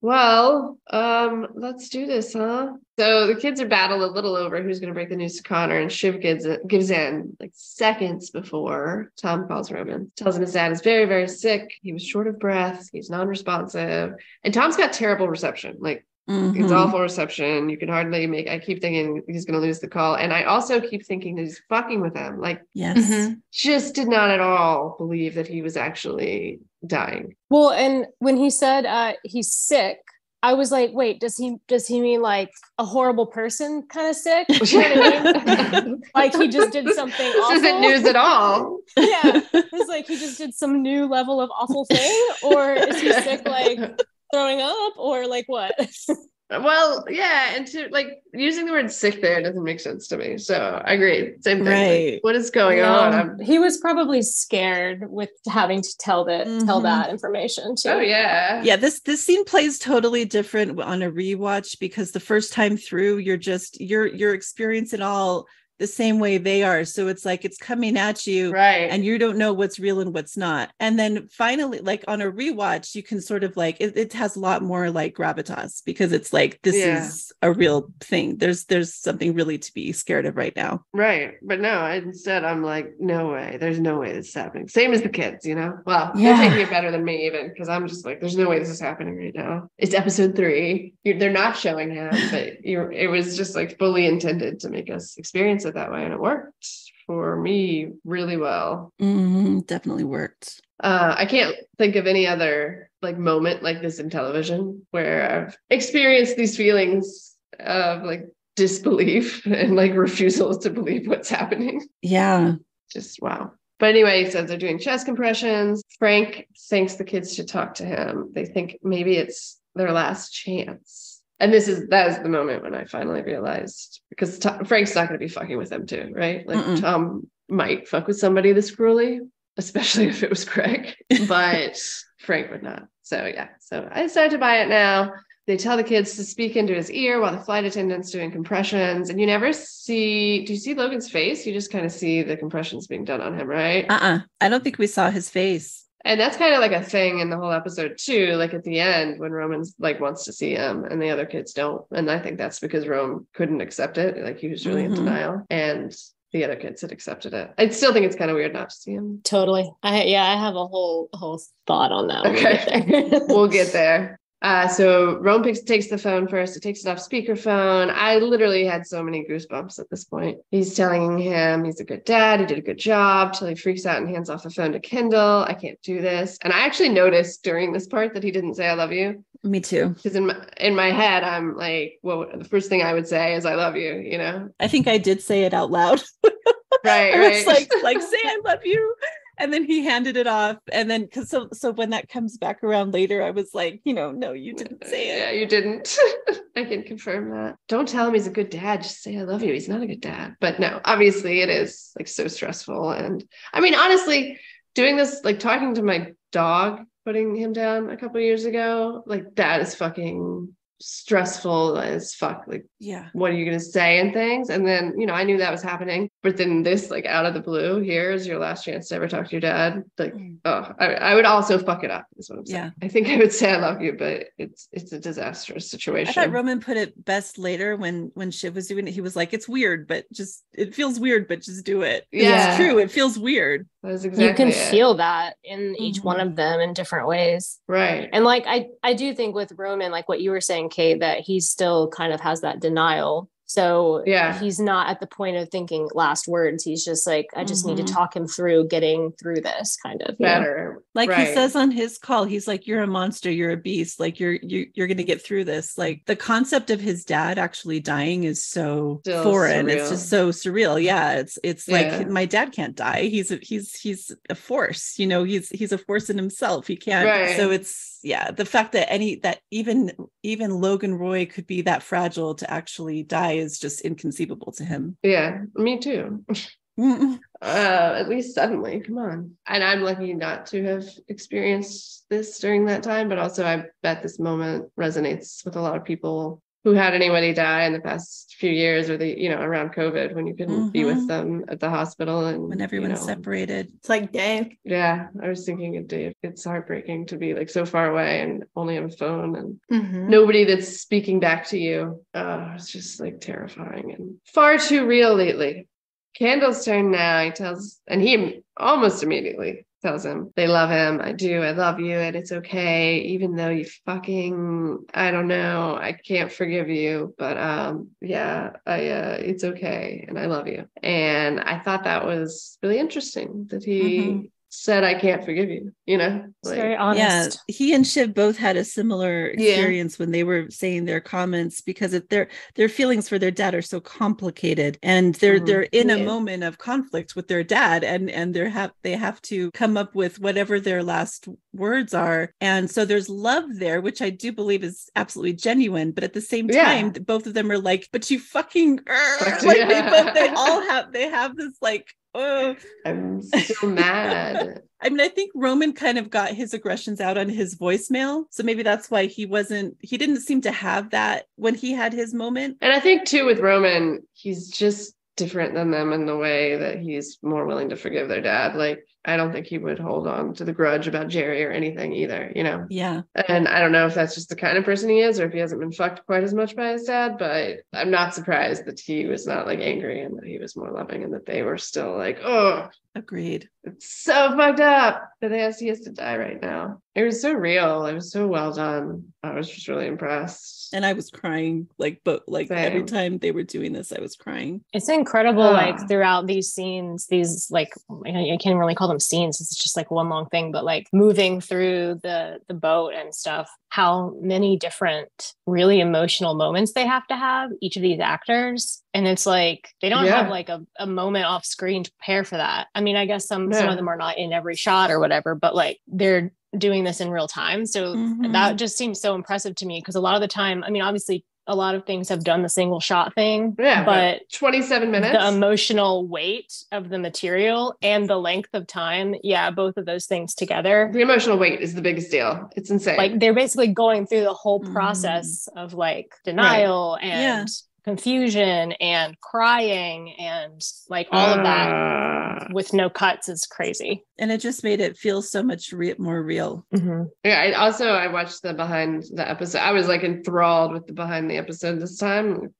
Well, let's do this, huh? So the kids are battled a little over who's going to break the news to Connor, and Shiv gives in like seconds before Tom calls Roman. Tells him his dad is very, very sick. He was short of breath. He's non-responsive. And Tom's got terrible reception. Like, it's awful reception. You can hardly I keep thinking he's going to lose the call. And I also keep thinking that he's fucking with him. Like, yes, just did not at all believe that he was actually dying. Well, and when he said he's sick, I was like, wait, does he mean like a horrible person kind of sick? You know what I mean? Like he just did something awful. This isn't news at all. Yeah. It's like he just did some new level of awful thing, or is he sick like throwing up, or like what? Well, yeah, and to like using the word sick there doesn't make sense to me. So I agree. Same thing. Right. Like, what is going on? He was probably scared with having to tell that information too. Oh yeah. Yeah, this scene plays totally different on a rewatch, because the first time through you're experiencing all the same way they are. So it's like it's coming at you, right? And you don't know what's real and what's not. And then finally, like on a rewatch, you can sort of like it has a lot more like gravitas, because it's like this is a real thing. There's something really to be scared of right now. Right. But no, instead I'm like, no way. There's no way this is happening. Same as the kids, you know? Well, they're taking it better than me even, because I'm just like, there's no way this is happening right now. It's episode 3. They're not showing him, but it was just like fully intended to make us experience it that way, and it worked for me really well. Definitely worked. I can't think of any other like moment like this in television where I've experienced these feelings of like disbelief and like refusal to believe what's happening. Yeah. Just wow. But anyway, he says they're doing chest compressions. Frank thinks the kids should talk to him. They think maybe it's their last chance. And that is the moment when I finally realized, because Frank's not going to be fucking with them too, right? Like Tom might fuck with somebody this cruelly, especially if it was Craig, but Frank would not. So yeah, so I decided to buy it now. They tell the kids to speak into his ear while the flight attendant's doing compressions, and you never see, do you see Logan's face? You just kind of see the compressions being done on him, right? I don't think we saw his face. And that's kind of like a thing in the whole episode too, like at the end when Roman's like wants to see him and the other kids don't. And I think that's because Rome couldn't accept it. Like he was really in denial, and the other kids had accepted it. I still think it's kind of weird not to see him. Totally. I have a whole thought on that. Okay. We'll get there. So Rome takes the phone first. He takes it off speakerphone. I literally had so many goosebumps at this point. He's telling him he's a good dad. He did a good job, till he freaks out and hands off the phone to Kendall. I can't do this. And I actually noticed during this part that he didn't say I love you. Me too. Because in my head, I'm like, well, the first thing I would say is I love you, you know? I think I did say it out loud. Right. It's like say I love you. And then he handed it off. And then, so when that comes back around later, I was like, no, you didn't say it. Yeah, you didn't. I can confirm that. Don't tell him he's a good dad. Just say, I love you. He's not a good dad. But no, obviously it is like so stressful. And I mean, honestly, doing this, like talking to my dog, putting him down a couple of years ago, like that is fucking stressful as fuck. Like, yeah, what are you gonna say and things? And then I knew that was happening, but then this, like, out of the blue, here is your last chance to ever talk to your dad. Like, I would also fuck it up, is what I'm saying. I think I would say I love you, but it's a disastrous situation. I thought Roman put it best later when Shiv was doing it. He was like, it's weird, but it feels weird, but just do it. Yeah, it's true, it feels weird. That's exactly you can feel that in each one of them in different ways, right? And like I do think with Roman, like what you were saying, Kate, that he still kind of has that denial. So he's not at the point of thinking last words. He's just like, I just need to talk him through getting through this kind of better. Like he says on his call, he's like, you're a monster, you're a beast. Like you're going to get through this. Like the concept of his dad actually dying is so still foreign. Surreal. It's just so surreal. Yeah. It's like, my dad can't die. He's a force, he's a force in himself. He can't. Right. So it's, the fact that even Logan Roy could be that fragile to actually die is just inconceivable to him. Yeah, me too. At least suddenly, come on. And I'm lucky not to have experienced this during that time, but also I bet this moment resonates with a lot of people who had anybody die in the past few years, or around COVID, when you couldn't be with them at the hospital, and when everyone's separated. It's like Dave. Yeah, I was thinking of Dave. It's heartbreaking to be like so far away and only on a phone and nobody that's speaking back to you. It's just like terrifying and far too real lately. Candle's turn now. He almost immediately tells him they love him. I love you, and it's okay, even though you I don't know, I can't forgive you, but it's okay, and I love you. And I thought that was really interesting that he said, I can't forgive you, It's very honest. Yeah, he and Shiv both had a similar experience when they were saying their comments, because their feelings for their dad are so complicated, and they're in a moment of conflict with their dad, and they have to come up with whatever their last words are. And so there's love there, which I do believe is absolutely genuine, but at the same time, both of them are like, but you fucking they have this like, oh, I'm so mad. I mean, I think Roman kind of got his aggressions out on his voicemail. So maybe that's why he didn't seem to have that when he had his moment. And I think too, with Roman, he's just different than them in the way that he's more willing to forgive their dad. Like, I don't think he would hold on to the grudge about Jerry or anything either, Yeah. And I don't know if that's just the kind of person he is, or if he hasn't been fucked quite as much by his dad, but I'm not surprised that he was not like angry, and that he was more loving, and that they were still like, oh, agreed. It's so fucked up that he has to die right now. It was so real. It was so well done. I was just really impressed. And I was crying, Same. every time they were doing this, I was crying. It's incredible, like throughout these scenes, these like, I can't really call them scenes. It's just like one long thing, but like moving through the boat and stuff, how many different really emotional moments they have to have, each of these actors. And it's like, they don't have like a moment off screen to prepare for that. I mean, I guess some of them are not in every shot or whatever, but like they're doing this in real time. So that just seems so impressive to me, because a lot of the time, I mean, obviously a lot of things have done the single shot thing, but 27 minutes, the emotional weight of the material and the length of time, both of those things together, the emotional weight is the biggest deal. It's insane. Like they're basically going through the whole process of like denial and confusion and crying and like all of that with no cuts is crazy. And it just made it feel so much more real. Yeah, I watched the behind the episode. I was like enthralled with the behind the episode this time.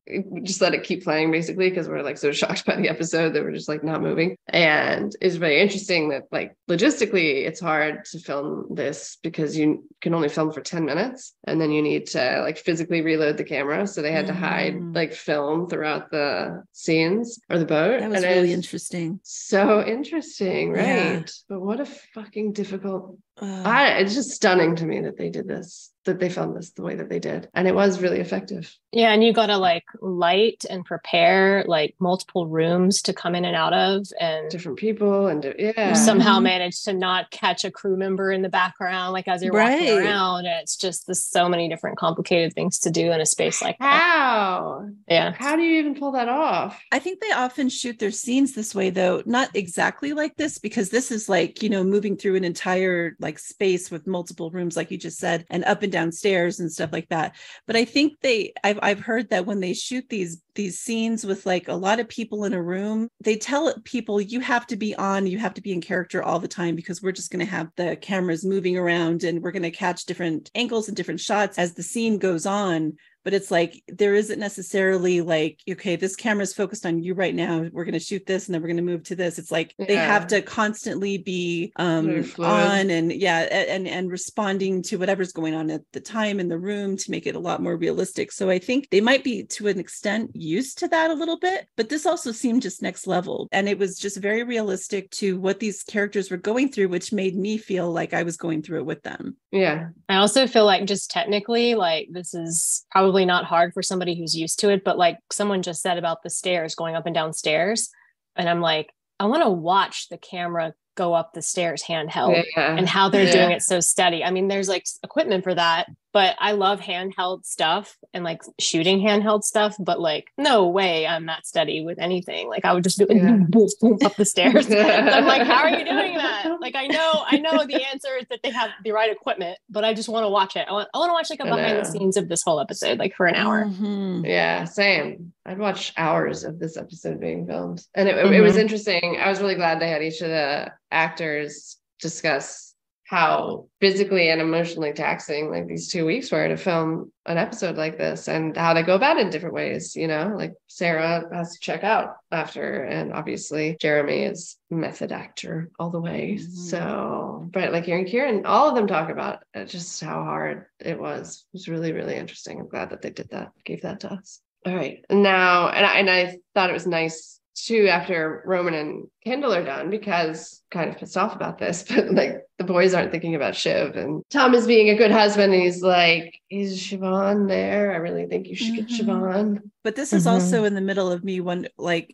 Just let it keep playing basically, because we're like so shocked by the episode that we're just like not moving. And it's very interesting that like logistically it's hard to film this, because you can only film for 10 minutes and then you need to like physically reload the camera. So they had to hide like film throughout the scenes or the boat. That was really interesting. So interesting, right? Yeah. But what a fucking difficult it's just stunning to me that they did this, that they filmed this the way that they did, and it was really effective. Yeah, and you got to like light and prepare like multiple rooms to come in and out of, and different people, and somehow managed to not catch a crew member in the background like as you're walking around. And it's just there's so many different complicated things to do in a space like that. How do you even pull that off? I think they often shoot their scenes this way, though not exactly like this, because this is like, moving through an entire like space with multiple rooms, like you just said, and up and down stairs and stuff like that. But I think I've heard that when they shoot these scenes with like a lot of people in a room, they tell people you have to be in character all the time, because we're just going to have the cameras moving around and we're going to catch different angles and different shots as the scene goes on. But it's like, there isn't necessarily like, okay, this camera is focused on you right now. We're going to shoot this and then we're going to move to this. It's like they have to constantly be on and responding to whatever's going on at the time in the room to make it a lot more realistic. So I think they might be to an extent used to that a little bit, but this also seemed just next level. And it was just very realistic to what these characters were going through, which made me feel like I was going through it with them. Yeah. I also feel like just technically, like this is probably not hard for somebody who's used to it, but like someone just said about the stairs, going up and down stairs, and I'm like, I want to watch the camera go up the stairs handheld and how they're doing it so steady. I mean, there's like equipment for that, but I love handheld stuff and like shooting handheld stuff, but like no way I'm that steady with anything. Like I would just be like boom, boom, boom, up the stairs. So I'm like, how are you doing that? Like I know the answer is that they have the right equipment, but I just want to watch it. I want to watch like a behind the scenes of this whole episode, like for an hour. Yeah, same. I'd watch hours of this episode being filmed. And it was interesting. I was really glad they had each of the actors discuss how physically and emotionally taxing like these 2 weeks were to film an episode like this, and how they go about it in different ways. You know, like Sarah has to check out after, and obviously Jeremy is method actor all the way. So, but like hearing Kieran, all of them talk about just how hard it was. It was really, really interesting. I'm glad that they did that, gave that to us. All right. Now, and I thought it was nice too, after Roman and Kendall are done, because kind of pissed off about this, but like the boys aren't thinking about Shiv, and Tom is being a good husband. And he's like, is Siobhan there? I really think you should get Siobhan. But this is also in the middle of me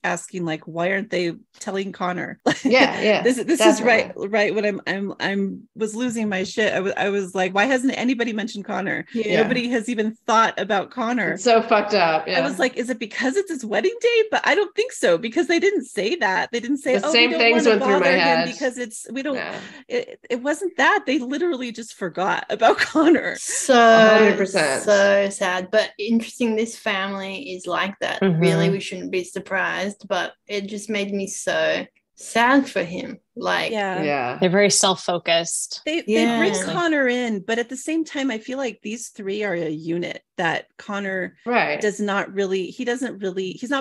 asking like, why aren't they telling Connor? Yeah. This is right when I'm was losing my shit. I was like, why hasn't anybody mentioned Connor? Nobody has even thought about Connor. It's so fucked up. Yeah. I was like, is it because it's his wedding day? But I don't think so, because they didn't say that. They didn't say, the same things went through my head because it wasn't that. They literally just forgot about Connor. So 100%. So sad, but interesting. This family is like that. Really, we shouldn't be surprised, but it just made me so sad for him. Like, yeah, they're very self-focused. They bring Connor in, but at the same time, I feel like these three are a unit that Connor he's not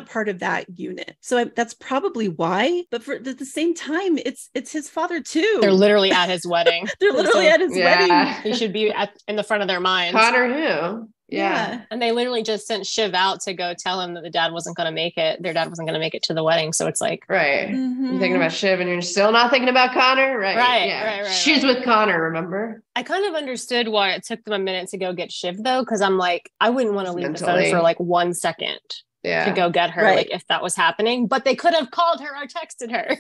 part of that unit. So that's probably why. But at the same time, it's his father too. They're literally at his wedding. At his wedding. He should be in the front of their minds. Connor who? Yeah. And they literally just sent Shiv out to go tell him that their dad wasn't going to make it to the wedding. So it's like, you're thinking about Shiv and you're still not thinking about Connor. Right. She's with Connor, remember? I kind of understood why it took them a minute to go get Shiv though. Cause I'm like, I wouldn't want to leave the phone for like 1 second. To go get her, like if that was happening, but they could have called her or texted her.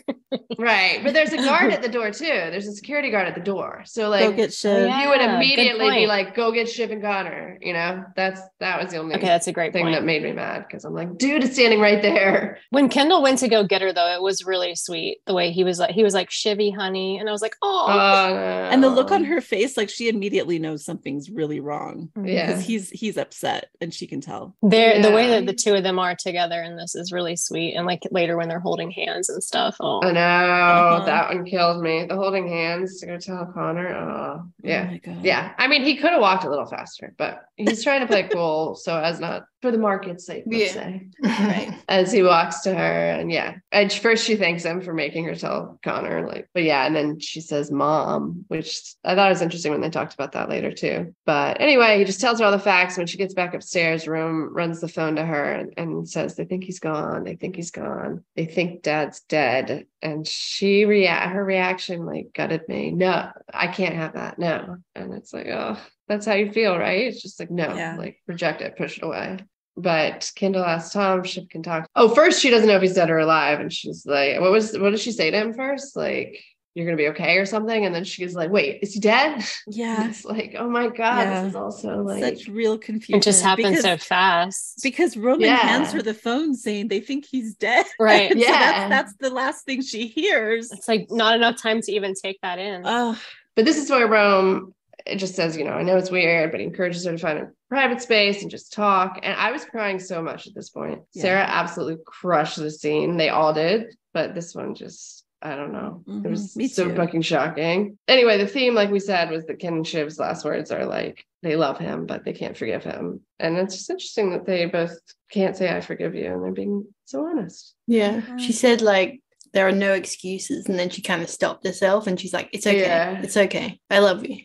Right. But there's a guard at the door too. There's a security guard at the door. So like go get Shiv. You would immediately be like, go get Shiv and Connor. You know, that was the only that's a great thing point. that made me mad, because I'm like, dude is standing right there. When Kendall went to go get her though, it was really sweet the way he was like Shivy honey, and I was like, oh no. And the look on her face, like she immediately knows something's really wrong. Because he's upset and she can tell. The way that the two of them are together, and this is really sweet. And like later when they're holding hands and stuff. Oh, I know that one killed me. The holding hands to go tell Connor. Oh my God. Yeah. I mean, he could have walked a little faster, but he's trying to play cool so as not for the market's sake, let's say. Right. As he walks to her, and at first she thanks him for making her tell Connor, and then she says mom, which I thought was interesting when they talked about that later too. But anyway, he just tells her all the facts. When she gets back upstairs, Rome runs the phone to her and says they think he's gone. They think dad's dead. And her reaction like gutted me. No, I can't have that. No. And it's like, oh, that's how you feel, right? It's just like, no, like reject it, push it away. But Kendall asks Tom if Shiv can talk. Oh, first she doesn't know if he's dead or alive. And she's like, what did she say to him first? Like, you're going to be okay or something. And then she's like, wait, is he dead? Yeah. It's like, oh my God, this is also like such real confusion. It just happened so fast. Because Roman hands her the phone saying they think he's dead. Right. So that's the last thing she hears. It's like not enough time to even take that in. But this is where Rome, it just says, I know it's weird, but he encourages her to find a private space and just talk. And I was crying so much at this point. Sarah absolutely crushed the scene. They all did, but this one just, I don't know. It was so fucking shocking. Anyway, the theme, like we said, was that Ken and Shiv's last words are like, they love him, but they can't forgive him. And it's just interesting that they both can't say, I forgive you. And they're being so honest. Yeah. She said like, there are no excuses. And then she kind of stopped herself and she's like, it's okay. Yeah. It's okay. I love you.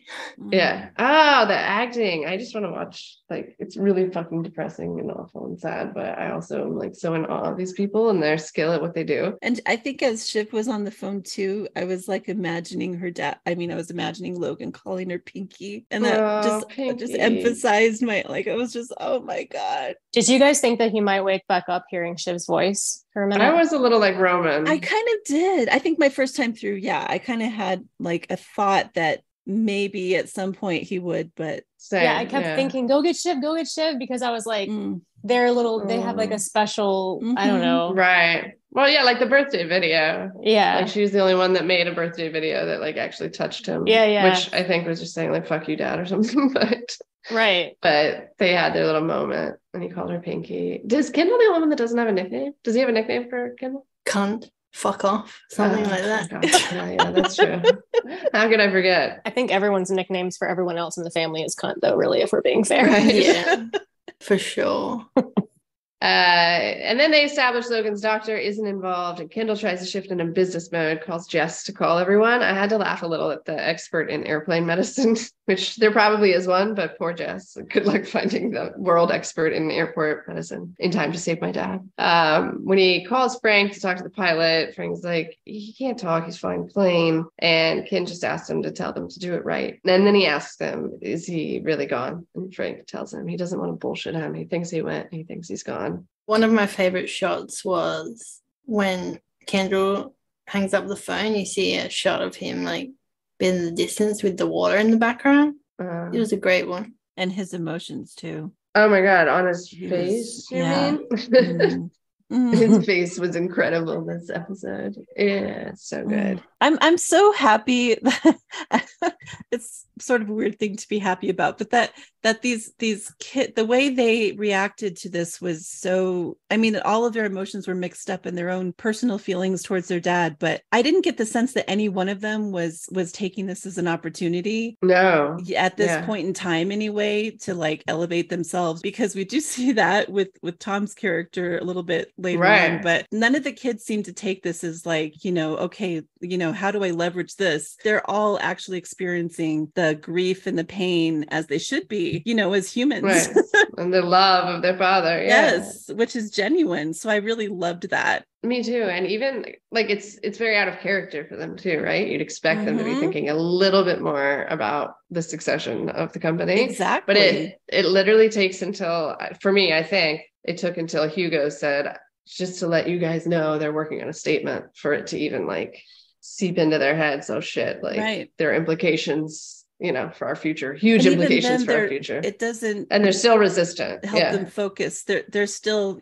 Yeah. Oh, the acting. I just want to watch. Like, it's really fucking depressing and awful and sad. But I also am like so in awe of these people and their skill at what they do. And I think as Shiv was on the phone too, I was like imagining her dad. I mean, I was imagining Logan calling her Pinky. And that just emphasized my, like, it was just, oh my God. Did you guys think that he might wake back up hearing Shiv's voice for a minute? I was a little like Roman. I kind of did. I think my first time through, I kind of had like a thought that maybe at some point he would, but Same, yeah, I kept thinking, go get Shiv, because I was like, they're little, they have like a special, I don't know. Right. Well, yeah, like the birthday video. Yeah. Like she was the only one that made a birthday video that like actually touched him. Yeah. Which I think was just saying like, fuck you, dad, or something. But right. But they had their little moment and he called her Pinky. Does Kendall the only one that doesn't have a nickname? Does he have a nickname for Kendall? Cunt, fuck off, something like that. Yeah, that's true. How could I forget? I think everyone's nicknames for everyone else in the family is cunt, though, really, if we're being fair. Right. Yeah, for sure. And then they establish Logan's doctor isn't involved, and Kendall tries to shift into business mode, calls Jess to call everyone. I had to laugh a little at the expert in airplane medicine, which there probably is one, but poor Jess. Good luck finding the world expert in airport medicine in time to save my dad. When he calls Frank to talk to the pilot, Frank's like, he can't talk, he's flying plane. And Ken just asked him to tell them to do it right. And then he asks them, is he really gone? And Frank tells him he doesn't want to bullshit him. He thinks he went, he thinks he's gone. One of my favorite shots was when Kendall hangs up the phone. You see a shot of him like in the distance with the water in the background. It was a great one. And his emotions too. Oh my God, on his face, you mean? His face was incredible this episode. Yeah, it's so good. I'm so happy that it's sort of a weird thing to be happy about, but that these kids, the way they reacted to this was so, I mean, all of their emotions were mixed up in their own personal feelings towards their dad, but I didn't get the sense that any one of them was taking this as an opportunity. No. At this point in time anyway, to like elevate themselves, because we do see that with Tom's character a little bit later on, but none of the kids seem to take this as like, okay, how do I leverage this? They're all actually experiencing the grief and the pain as they should be, as humans. Right. And the love of their father. Yeah. Yes, which is genuine. So I really loved that. Me too. And even like it's very out of character for them too, right? You'd expect them to be thinking a little bit more about the succession of the company. Exactly. But it literally takes until, for me, I think it took until Hugo said, just to let you guys know they're working on a statement, for it to even like seep into their heads. Oh shit, like there are implications, for our future, huge implications for our future. It doesn't, and they're still resistant. Help them focus. They're still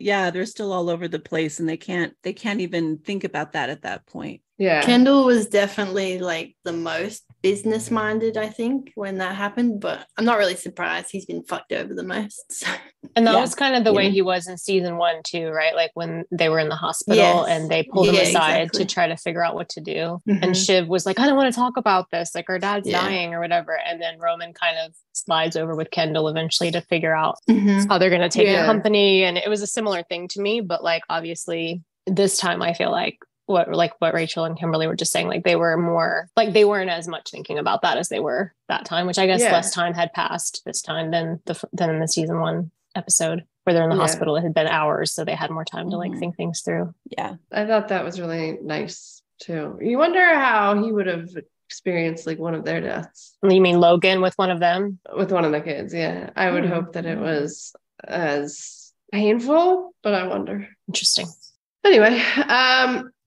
all over the place, and they can't even think about that at that point. Yeah. Kendall was definitely like the most business minded, I think, when that happened, but I'm not really surprised. He's been fucked over the most. So. And that was kind of the way he was in season 1 too, right? Like when they were in the hospital and they pulled him aside to try to figure out what to do. And Shiv was like, I don't want to talk about this. Like our dad's dying or whatever. And then Roman kind of slides over with Kendall eventually to figure out how they're going to take the company. And it was a similar thing to me, but like, obviously this time I feel like what Rachel and Kimberly were just saying, like they were more like they weren't as much thinking about that as they were that time, which I guess less time had passed this time than in the season 1 episode where they're in the hospital. It had been hours, so they had more time to like think things through. Yeah, I thought that was really nice too. You wonder how he would have experienced like one of their deaths. You mean Logan with one of them? With one of the kids, yeah. I would hope that it was as painful, but I wonder. Interesting. Anyway,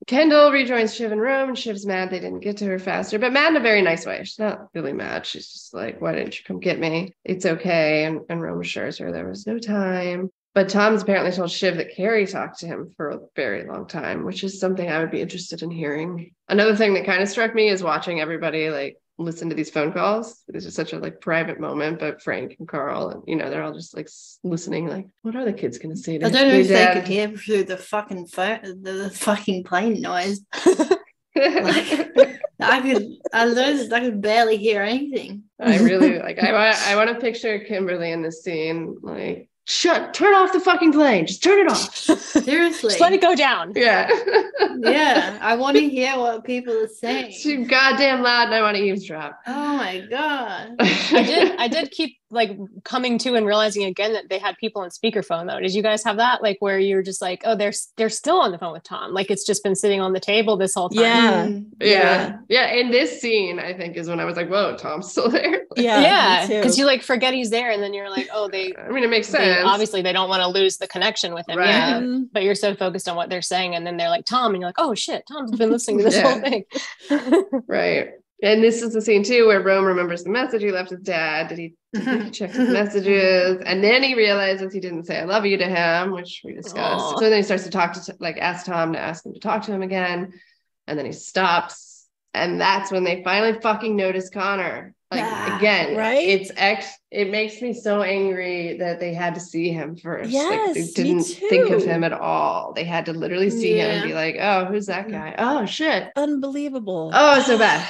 Kendall rejoins Shiv and Rome, and Shiv's mad they didn't get to her faster, but mad in a very nice way. She's not really mad. She's just like, why didn't you come get me? It's okay. And Rome assures her there was no time. But Tom's apparently told Shiv that Carrie talked to him for a very long time, which is something I would be interested in hearing. Another thing that kind of struck me is watching everybody like listen to these phone calls. This is such a like private moment, but Frank and Carl, and they're all just like listening, like, what are the kids going to say to I don't know if dad? they could hear through the fucking phone, the fucking plane noise. I could barely hear anything. I really like, I want to picture Kimberly in this scene, like, turn off the fucking plane. Just turn it off. Seriously. Just let it go down. Yeah. Yeah. I want to hear what people are saying. It's too goddamn loud and I want to eavesdrop. Oh my God. I did keep like coming to and realizing again that they had people on speakerphone though. Did you guys have that? Like where you're just like, oh, they're still on the phone with Tom. Like it's just been sitting on the table this whole time. Yeah. In this scene, I think is when I was like, whoa, Tom's still there. Yeah. Because you like forget he's there and then you're like, oh, I mean, it makes sense. Obviously they don't want to lose the connection with him. Right. Yeah. But you're so focused on what they're saying. And then they're like, Tom, and you're like, oh shit, Tom's been listening to this whole thing. Right. And this is the scene too where Rome remembers the message he left his dad. Did he check his messages? And then he realizes he didn't say I love you to him, which we discussed. Aww. So then he starts to talk to, like, ask Tom to ask him to talk to him again. And then he stops. And that's when they finally fucking notice Connor. Like, again, right? It makes me so angry that they had to see him first. Yes, like, they didn't think of him at all. They had to literally see him and be like, oh, who's that guy? Oh, shit. Unbelievable. Oh, so bad.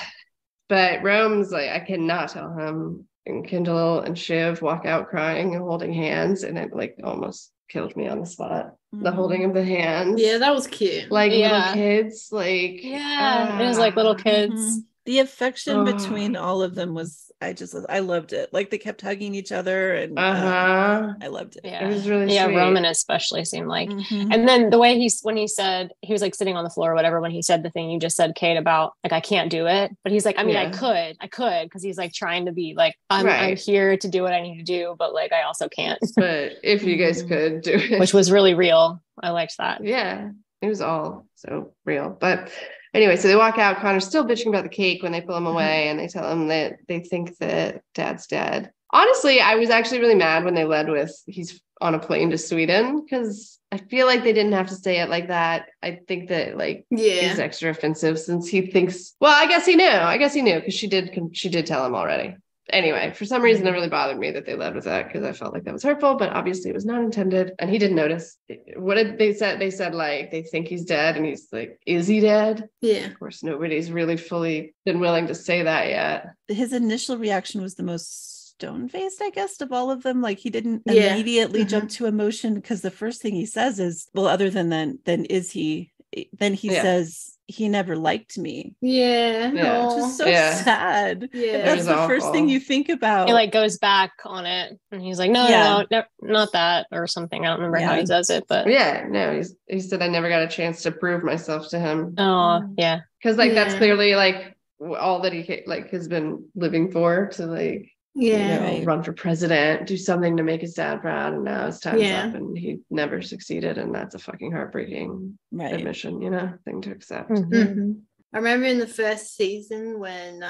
But Rome's like, I cannot tell him. And Kendall and Shiv walk out crying and holding hands. And it like almost killed me on the spot. The holding of the hands. Yeah, that was cute. Like little kids. Like, it was like little kids. The affection between all of them was, I loved it. Like they kept hugging each other and I loved it. Yeah. It was really sweet. Roman especially seemed like, and then the way when he said, he was like sitting on the floor or whatever, when he said the thing you just said, Kate, about like, I can't do it. But he's like, I mean, I could, because he's like trying to be like, I'm here to do what I need to do, but like, I also can't. But if you guys could do it. Which was really real. I liked that. Yeah, it was all so real. But anyway, so they walk out. Connor's still bitching about the cake when they pull him away and they tell him that they think that dad's dead. Honestly, I was actually really mad when they led with he's on a plane to Sweden, because I feel like they didn't have to say it like that. I think that is extra offensive since he thinks, well, I guess he knew because she did tell him already. Anyway, for some reason, it really bothered me that they led with that because I felt like that was hurtful, but obviously it was not intended. And he didn't notice. What did they say? They said like they think he's dead, and he's like, is he dead? Yeah. Of course, nobody's really fully been willing to say that yet. His initial reaction was the most stone-faced, I guess, of all of them. Like he didn't immediately jump to emotion, because the first thing he says is, well, other than then is he? Then he says, he never liked me. Yeah. Which is so sad. Yeah. That's the first thing you think about. He like goes back on it and he's like, no, not that, or something. I don't remember how he does it, but he said, I never got a chance to prove myself to him. Oh, yeah. Because that's clearly like all that he like has been living for, to like run for president, do something to make his dad proud, and now his time's up and he never succeeded, and that's a fucking heartbreaking admission, thing to accept. I remember in the first season when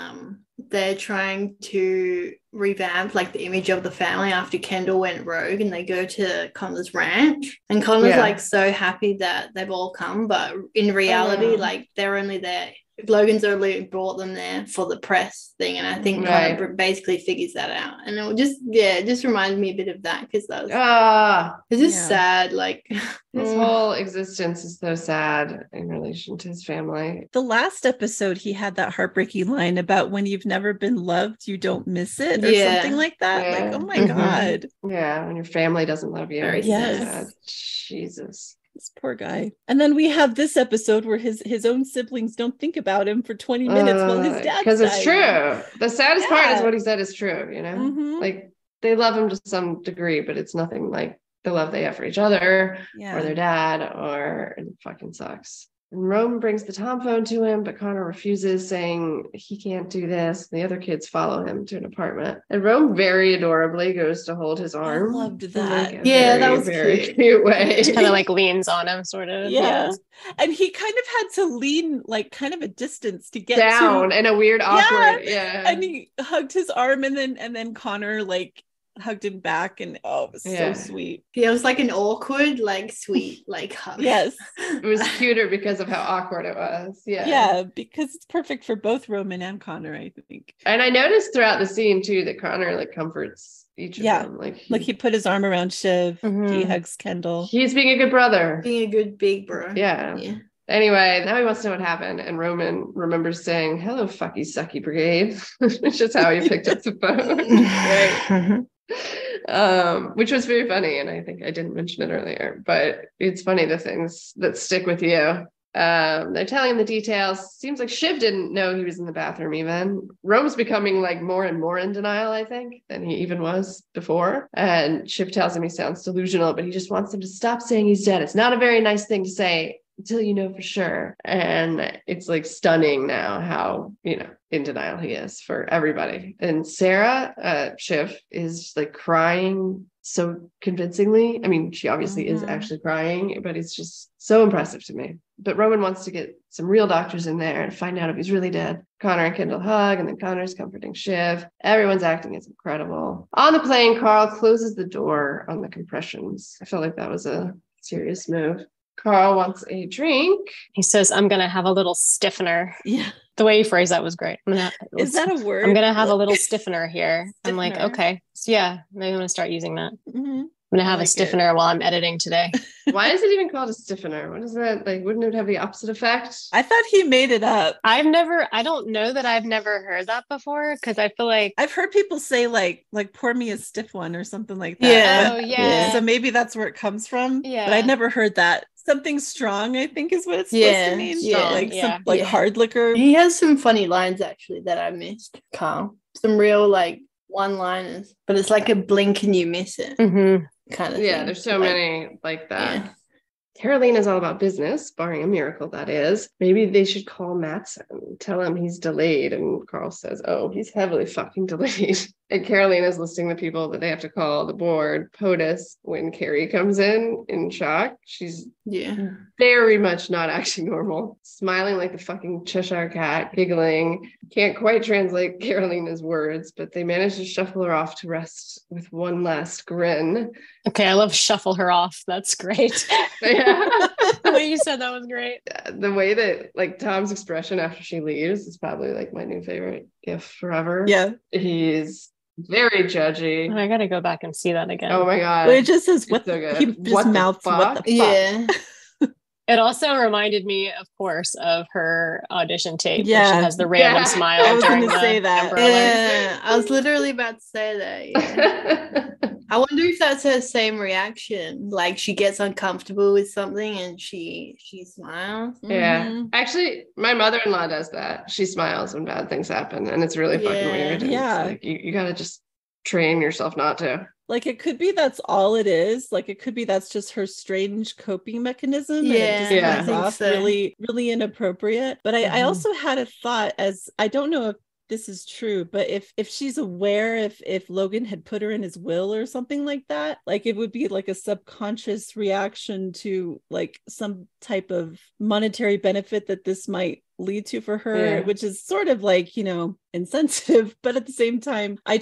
they're trying to revamp like the image of the family after Kendall went rogue, and they go to Connor's ranch, and Connor's like so happy that they've all come, but in reality like they're only there. Logan's only brought them there for the press thing, and I think Connor basically figures that out, and it just reminds me a bit of that, because that was it's just sad. Like his whole existence is so sad in relation to his family. The last episode, he had that heartbreaking line about when you've never been loved, you don't miss it, or something like that. Like, oh my god, when your family doesn't love you. Jesus. This poor guy. And then we have this episode where his own siblings don't think about him for 20 minutes while his dad, because it's true. The saddest part is what he said is true, like they love him to some degree, but it's nothing like the love they have for each other or their dad, or it fucking sucks. And Rome brings the Tom phone to him, but Connor refuses, saying he can't do this. The other kids follow him to an apartment, and Rome very adorably goes to hold his arm. I loved that. That was very cute way. Kind of like leans on him, sort of. Yeah. And he kind of had to lean like kind of a distance to get down in a weird, awkward. And he hugged his arm, and then Connor like hugged him back, and it was so sweet. It was like an awkward, like sweet, like hug. Yes. It was cuter because of how awkward it was. Because it's perfect for both Roman and Connor, I think. And I noticed throughout the scene too that Connor like comforts each of them. Like he put his arm around Shiv. He hugs Kendall. He's being a good brother, being a good big bro. Anyway, now he wants to know what happened, and Roman remembers saying, hello, fucky sucky brigade, which is how he picked up the phone. Which was very funny, and I think I didn't mention it earlier, but it's funny, the things that stick with you. They're telling him the details. Seems like Shiv didn't know he was in the bathroom even. Rome's becoming like more and more in denial, I think, than he even was before. And Shiv tells him he sounds delusional, but he just wants him to stop saying he's dead. It's not a very nice thing to say until you know for sure. And it's like stunning now how, in denial he is for everybody. And Sarah, Shiv, is like crying so convincingly. I mean, she obviously is actually crying, but it's just so impressive to me. but Roman wants to get some real doctors in there and find out if he's really dead. Connor and Kendall hug, and then Connor's comforting Shiv. Everyone's acting is incredible. On the plane, Carl closes the door on the compressions. I felt like that was a serious move. Carl wants a drink. He says, I'm going to have a little stiffener. Yeah. The way you phrased that was great. Is that a word? I'm going to have a little stiffener here. I'm like, Stiffener. okay. So yeah, maybe I'm going to start using that. Mm-hmm. I'm going to have like a stiffener while I'm editing today. Why is it even called a stiffener? What is that? Like, wouldn't it have the opposite effect? I thought he made it up. I don't know that I've never heard that before, because I feel like, I've heard people say like pour me a stiff one or something like that. Yeah. oh yeah. So maybe that's where it comes from. Yeah. But I'd never heard that. Something strong, I think, is what it's supposed Yeah, to mean. yeah, Like yeah. some like Yeah. hard liquor. He has some funny lines actually that I missed, Carl. Some real like one-liners, but it's like a blink and you miss it Mhm. kind of Yeah, thing. there's so Like, many like that. yeah. Caroline is all about business, barring a miracle, that is. Maybe they should call Mattson, tell him he's delayed. And Carl says, oh, he's heavily fucking delayed. And Caroline is listing the people that they have to call the board. POTUS, when Carrie comes in shock, she's Yeah. very much not acting normal, smiling like the fucking Cheshire cat, giggling. Can't quite translate Carolina's words, but they manage to shuffle her off to rest with one last grin. Okay, I love shuffle her off. That's great. The way you said that was great. The way that like Tom's expression after she leaves is probably like my new favorite gif forever. Yeah. He's very judgy. I gotta go back and see that again. Oh my god. But it just says It's what so good. he What just the mouths what the fuck? fuck. Yeah. It also reminded me, of course, of her audition tape. Where Yeah. she has the random Yeah. smile. I was during gonna the say that. Amber Alert. Yeah, I was literally about to say that. Yeah. I wonder if that's her same reaction. Like she gets uncomfortable with something and she smiles. Yeah. Mhm. Actually, my mother-in-law does that. She smiles when bad things happen, and it's really fucking Yeah. weird. And Yeah. it's like you gotta just train yourself not to. Like it could be that's all it is. Like it could be that's just her strange coping mechanism. And it just Yeah, comes I think off so. really, really inappropriate. But I Mhm. also had a thought, as I don't know if this is true, but if she's aware, if Logan had put her in his will or something like that, like it would be like a subconscious reaction to like some type of monetary benefit that this might lead to for her, Yeah. which is sort of like, insensitive, but at the same time, I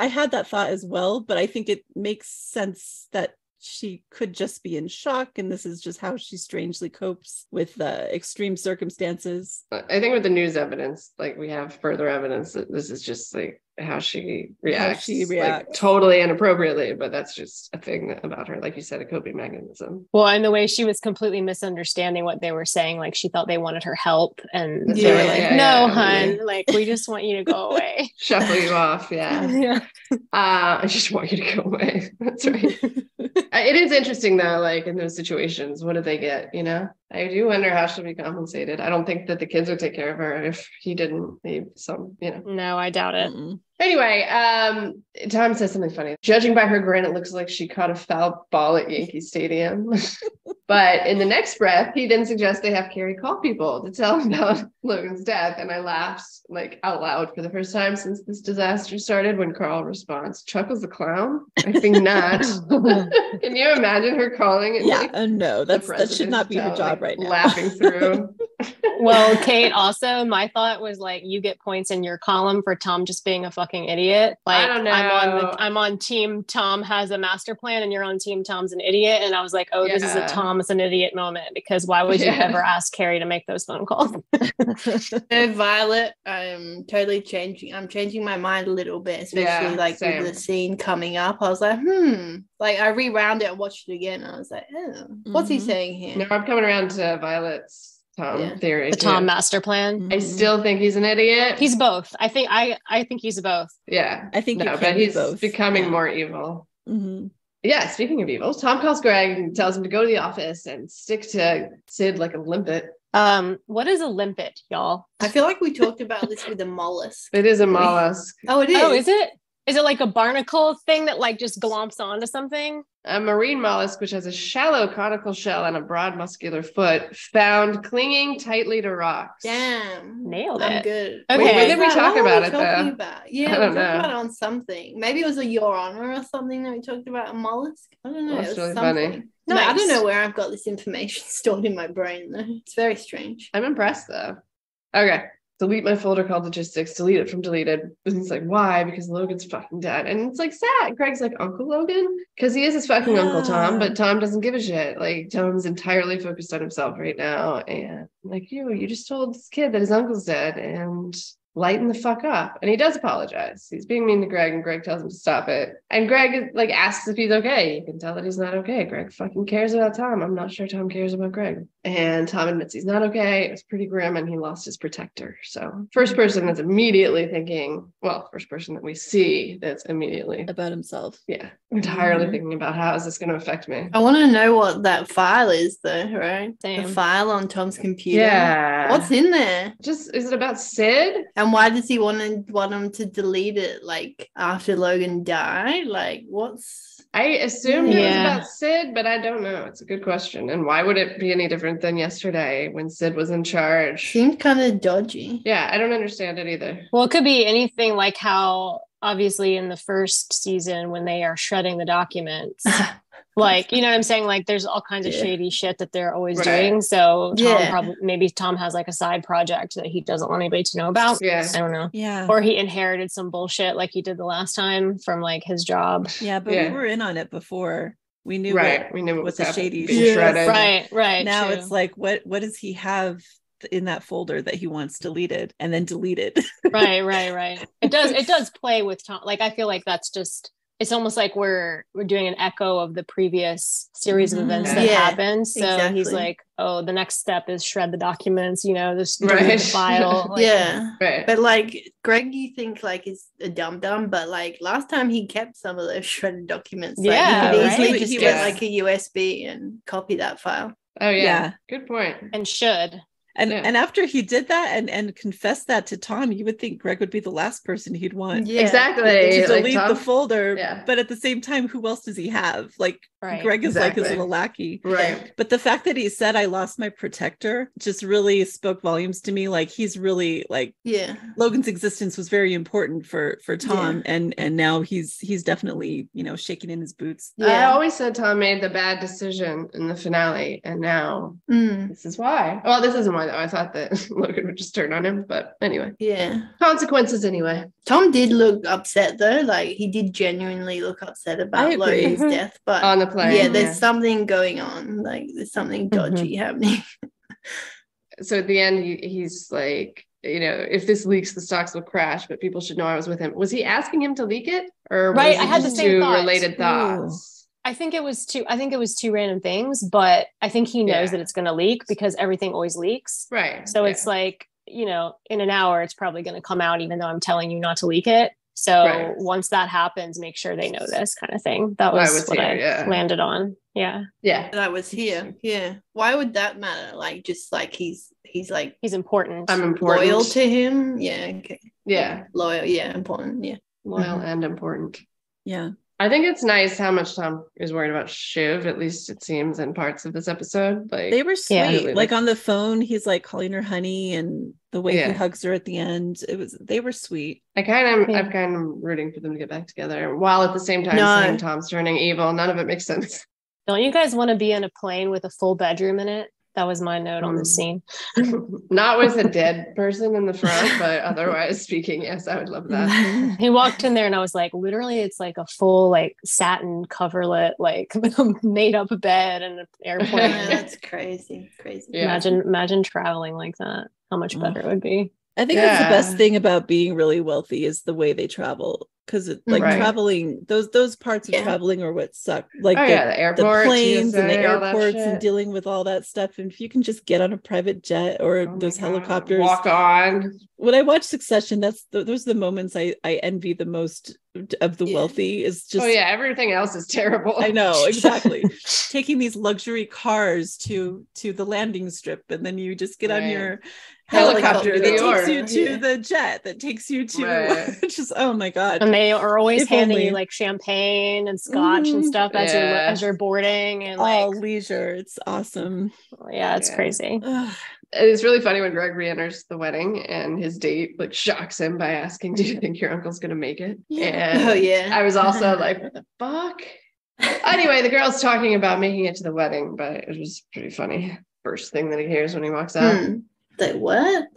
had that thought as well, but I think it makes sense that she could just be in shock, and this is just how she strangely copes with extreme circumstances. I think with the news evidence, like we have further evidence that this is just like how she reacts, like totally inappropriately, but that's just a thing about her, like you said, a coping mechanism. Well, and the way she was completely misunderstanding what they were saying, like she thought they wanted her help, and That's they were right, like, yeah, "No, yeah, hun, yeah. like we just want you to go away." Shuffle you off, yeah. Yeah. I just want you to go away. That's right. It is interesting though, like in those situations, what do they get? I do wonder how she'll be compensated. I don't think that the kids would take care of her if he didn't leave some. No, I doubt it. Mm-mm. Anyway, Tom says something funny. Judging by her grin, it looks like she caught a foul ball at Yankee Stadium. But in the next breath, he then suggests they have Carrie call people to tell him about Logan's death. And I laughed like out loud for the first time since this disaster started when Carl responds, "Chuckles the clown? I think not." Can you imagine her calling it? Yeah, no, that should not be her job right now. Laughing through. Well, Kate, also my thought was like, you get points in your column for Tom just being a fucking idiot. Like, I don't know. I'm on team Tom has a master plan, and you're on team Tom's an idiot. And I was like, oh, this is a Tom is an idiot moment, because why would you ever ask Carrie to make those phone calls? Violet, I'm totally changing. I'm changing my mind a little bit, especially same. with the scene coming up. I was like, like I rewound it and watched it again. I was like, oh, what's he saying here? No, I'm coming around to Violet's Tom theory. The Tom master plan. I still think he's an idiot. He's both. I think he's both. Yeah. I think but he's both. becoming more evil. Mm-hmm. Yeah, speaking of evil, Tom calls Greg and tells him to go to the office and stick to Sid like a limpet. What is a limpet, y'all? I feel like we talked about this with a mollusk. It is a mollusk. Oh, it is. Oh, is it? Is it like a barnacle thing that like just glomps onto something? A marine mollusk, which has a shallow conical shell and a broad muscular foot, found clinging tightly to rocks. Damn. Nailed I'm it. good. Okay. When did we talk about it, talking though? about? Yeah, I we don't talked know. about it on something. Maybe it was a Your Honor or something that we talked about, a mollusk. I don't know. That's It was really something. funny. No, I don't Nice. know where I've got this information stored in my brain, though. It's very strange. I'm impressed, though. Okay. Delete my folder called logistics, delete it from deleted. And it's like, why? Because Logan's fucking dead. And it's like sad. Greg's like, Uncle Logan? Because he is his fucking Uncle Tom, but Tom doesn't give a shit. Like, Tom's entirely focused on himself right now. And like, you just told this kid that his uncle's dead and lighten the fuck up. And he does apologize. He's being mean to Greg, and Greg tells him to stop it. And Greg like asks if he's okay. You can tell that he's not okay. Greg fucking cares about Tom. I'm not sure Tom cares about Greg. And Tom admits he's not okay. It was pretty grim, and he lost his protector. So first person that's immediately thinking, well, first person that we see that's immediately About himself. entirely thinking about how is this going to affect me. I want to know what that file is, though, right? Same. The file on Tom's computer. Yeah. What's in there? Just, is it about Sid? And why does he want him to delete it, like, after Logan died? Like, what's... I assumed it was Yeah. about Sid, but I don't know. It's a good question. And why would it be any different than yesterday when Sid was in charge? Seemed kind of dodgy. Yeah, I don't understand it either. Well, it could be anything, like how obviously in the first season when they are shredding the documents, like, you know what I'm saying? Like there's all kinds of Yeah. shady shit that they're always Right. doing. So Yeah. maybe Tom has like a side project that he doesn't want anybody to know about. Yeah. I don't know. Yeah. Or he inherited some bullshit like he did the last time from like his job. Yeah, but Yeah. we were in on it before. We knew Right. We knew what was the happening. shady Being shit shredded. Right. now true. it's like what does he have in that folder that he wants deleted and then deleted? right. It does play with Tom. Like I feel like that's just, it's almost like we're doing an echo of the previous series of events that Yeah, happened. So he's exactly. like, oh, the next step is shred the documents, just delete Right. the file. Like, Yeah. Right. But like Greg, you think like is a dum but like last time he kept some of those shredded documents. Like, Yeah, he could right? easily just He get was- like a USB and copy that file. Oh, yeah. Yeah. Good point. and should. And Yeah. and after he did that and confessed that to Tom, you would think Greg would be the last person he'd want Yeah. Exactly. to Like, delete Tom- the folder. Yeah. But at the same time, who else does he have? Like Right. Greg is like his Exactly. little lackey. Right. But the fact that he said I lost my protector just really spoke volumes to me. Like he's really like Yeah. Logan's existence was very important for Tom, and now he's definitely shaking in his boots. I Yeah. always said Tom made the bad decision in the finale, and now Mm, this is why. Well, this isn't why, though. I thought that Logan would just turn on him, but anyway. yeah. Consequences, anyway. Tom did look upset though. Like he did genuinely look upset I about agree. Logan's Mhm. death. But On the plane. yeah, there's something going on. Like there's something dodgy happening. So at the end, he's like, if this leaks, the stocks will crash, but people should know I was with him. Was he asking him to leak it? Or was Right, it I had the just same two thoughts. related thoughts? I think it was two random things, but I think he knows Yeah. that it's going to leak because everything always leaks. Right. So yeah. it's like, in an hour, it's probably going to come out, even though I'm telling you not to leak it. So Right. once that happens, make sure they know this kind of thing. That Why was was what here, I yeah. landed on. Yeah. Yeah. That was here. Yeah. Why would that matter? Like just like he's like He's important. I'm important. loyal to him. Yeah. Okay. Yeah. Loyal. Yeah. Important. Yeah. Loyal and important. Yeah. I think it's nice how much Tom is worried about Shiv, at least it seems in parts of this episode. Like They were sweet. Yeah. Like on the phone, he's like calling her honey, and the way Yeah. he hugs her at the end, they were sweet. I'm kind of rooting for them to get back together, while at the same time No. saying Tom's turning evil. None of it makes sense. Don't you guys want to be in a plane with a full bedroom in it? That was my note on this scene. Not with a dead person in the front, but otherwise speaking, yes, I would love that. He walked in there and I was like, literally, it's like a full like satin coverlet, like made up bed and an airplane. Yeah, that's crazy. Crazy. Yeah. Imagine traveling like that. How much better it would be. I think that's the best Yeah. thing about being really wealthy is the way they travel. Because like Right. traveling, those parts of Yeah. traveling are what suck. Like Oh, the, yeah, the airport, planes and the TSA, all that airports and shit. dealing with all that stuff. And if you can just get on a private jet or Oh my those God. helicopters. Walk on. When I watch Succession, those are the moments I envy the most of the wealthy is just, oh yeah, everything else is terrible. I know, exactly. Taking these luxury cars to the landing strip, and then you just get on your helicopter that takes you to the jet that takes you to just, oh my god. And they are always If handing only. you like champagne and scotch and stuff as you're boarding, and all leisure. It's awesome. Yeah, it's crazy. It's really funny when Greg re-enters the wedding and his date like shocks him by asking, do you think your uncle's gonna make it? And I was also like, what the fuck? Anyway, the girl's talking about making it to the wedding, but it was pretty funny. First thing that he hears when he walks out. Like, what?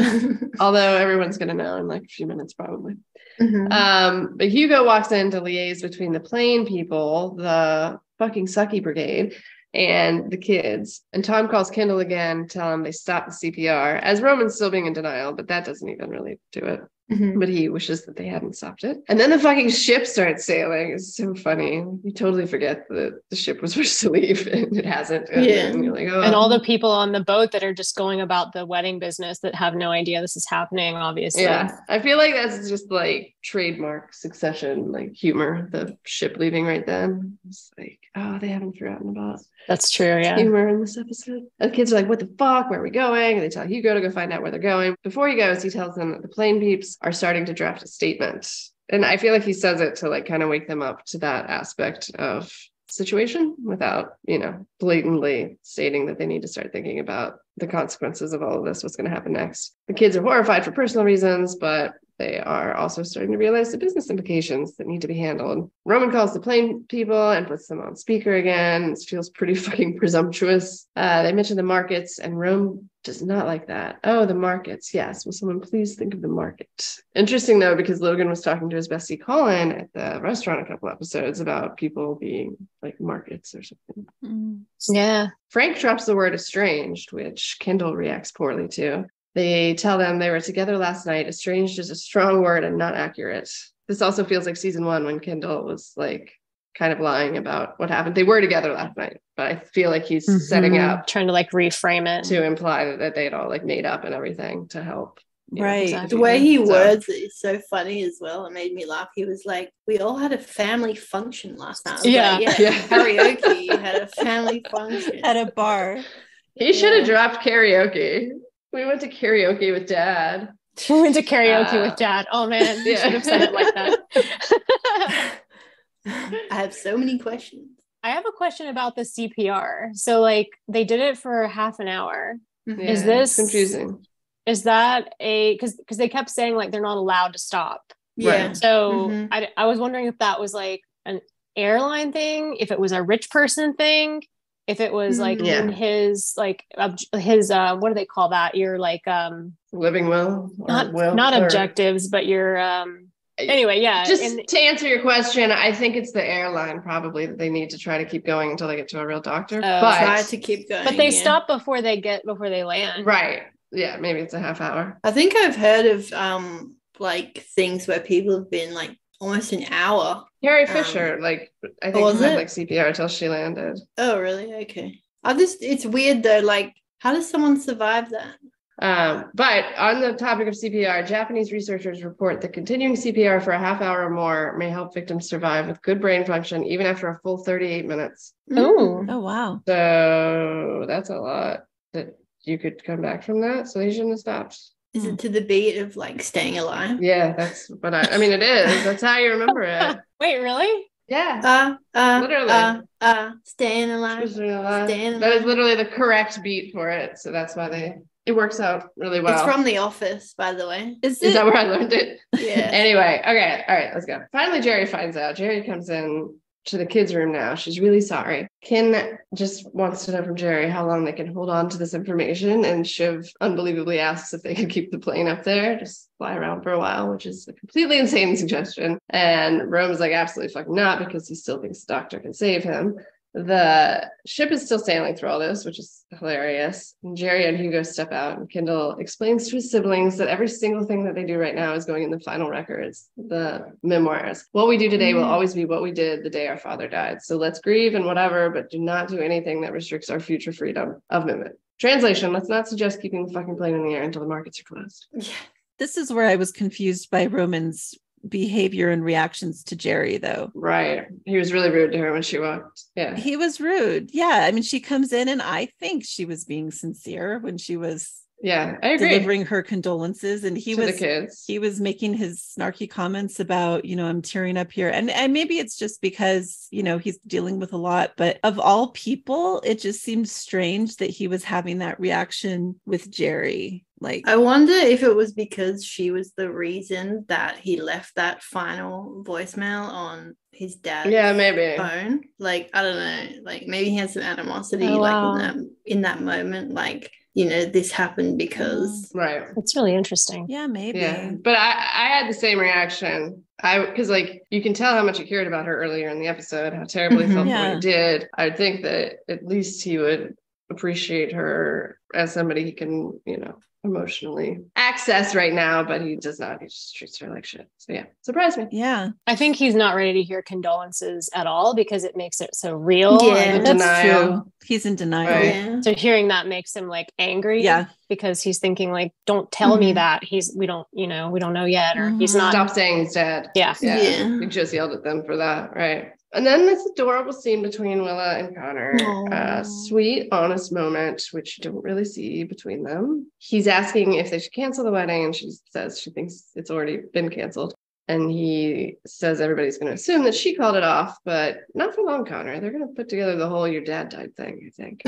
Although everyone's gonna know in like a few minutes probably. But Hugo walks in to liaise between the plane people, the fucking sucky brigade, and the kids. And Tom calls Kendall again, tell him they stopped the CPR, as Roman's still being in denial, but that doesn't even really do it. But he wishes that they hadn't stopped it. And then the fucking ship starts sailing. It's so funny. You totally forget that the ship was supposed to leave and it hasn't. And you're like, oh. And all the people on the boat that are just going about the wedding business that have no idea this is happening, obviously. Yeah, I feel like that's just like trademark Succession, like humor, the ship leaving right then. It's like, oh, they haven't forgotten about that's true, yeah. humor in this episode. And the kids are like, what the fuck? Where are we going? And they tell Hugo to go find out where they're going. Before he goes, he tells them that the plane peeps are starting to draft a statement. And I feel like he says it to like kind of wake them up to that aspect of situation without, blatantly stating that they need to start thinking about the consequences of all of this, what's going to happen next. The kids are horrified for personal reasons, but they are also starting to realize the business implications that need to be handled. Roman calls the plane people and puts them on speaker again. This feels pretty fucking presumptuous. They mention the markets, and Rome does not like that. Oh, the markets. Yes. Will someone please think of the market? Interesting, though, because Logan was talking to his bestie Colin at the restaurant a couple episodes about people being like markets or something. Yeah. Frank drops the word estranged, which Kendall reacts poorly to. They tell them they were together last night. Estranged is a strong word and not accurate. This also feels like season 1 when Kendall was like kind of lying about what happened. They were together last night, but I feel like he's setting up, trying to like reframe it to imply that they had all like made up and everything to help. Right. The way he words it is so funny as well. It made me laugh. He was like, we all had a family function last night. Karaoke had a family function at a bar. He should have dropped karaoke. We went to karaoke with Dad. We went to karaoke with Dad. Oh man, you should have said it like that. I have so many questions. I have a question about the CPR. So like they did it for half an hour. Yeah, is this confusing? Is that because they kept saying like they're not allowed to stop? Yeah. So I was wondering if that was like an airline thing, if it was a rich person thing, if it was like in his like his what do they call that? Your like living will, not objectives, but your anyway, yeah. Just to answer your question, I think it's the airline probably that they need to try to keep going until they get to a real doctor. But try to keep going. But they stop before they land. Right. Yeah, maybe it's a half hour. I think I've heard of like things where people have been like almost an hour. Carrie Fisher, like I think she had like CPR till she landed. Oh, really? Okay. It's weird though. Like, how does someone survive that? But on the topic of CPR, Japanese researchers report that continuing CPR for a half hour or more may help victims survive with good brain function even after a full 38 minutes. Oh wow. So that's a lot that you could come back from that. So they shouldn't have stopped. Is it to the beat of like Staying Alive? Yeah, that's what I mean, it is. That's how you remember it. Wait, really? Yeah. Literally. Staying Alive. Staying Alive. That is literally the correct beat for it. So that's why it works out really well. It's from The Office, by the way. Is that where I learned it? Yeah. Anyway, okay. All right, let's go. Finally, Jerry finds out. Jerry comes in to the kids' room now. She's really sorry. Ken just wants to know from Jerry how long they can hold on to this information, and Shiv unbelievably asks if they can keep the plane up there, just fly around for a while, which is a completely insane suggestion. And Rome's like, absolutely fucking not, because he still thinks the doctor can save him. The ship is still sailing through all this, which is hilarious. And Jerry and Hugo step out, and Kendall explains to his siblings that every single thing that they do right now is going in the final records, the memoirs. What we do today will always be what we did the day our father died. So let's grieve and whatever, but do not do anything that restricts our future freedom of movement. Translation, let's not suggest keeping the fucking plane in the air until the markets are closed. Yeah. This is where I was confused by Roman's behavior and reactions to Jerry, though. Right. He was really rude to her when she walked. Yeah. He was rude. Yeah. I mean, she comes in and I think she was being sincere when she was I agree. delivering her condolences, and to the kids. He was making his snarky comments about, I'm tearing up here. And maybe it's just because, he's dealing with a lot, but of all people, it just seems strange that he was having that reaction with Jerry. Like, I wonder if it was because she was the reason that he left that final voicemail on his dad's maybe phone. Like, I don't know, like maybe he had some animosity in that moment, like, this happened because right. It's really interesting. Yeah, maybe. Yeah. But I had the same reaction. Because like you can tell how much he cared about her earlier in the episode, how terribly he felt for what he did. I'd think that at least he would appreciate her as somebody he can, emotionally access right now, but he does not. He just treats her like shit. So yeah, surprised me. Yeah. I think he's not ready to hear condolences at all because it makes it so real. Yeah, that's true. He's in denial. Right. Yeah. So hearing that makes him like angry. Yeah. Because he's thinking like, don't tell me that we don't know yet, or he's not. Stop saying he's dead. Yeah. He just yelled at them for that. Right. And then this adorable scene between Willa and Connor, a sweet, honest moment, which you don't really see between them. He's asking if they should cancel the wedding, and she says she thinks it's already been canceled. And he says everybody's going to assume that she called it off, but not for long, Connor. They're going to put together the whole your dad died thing, I think.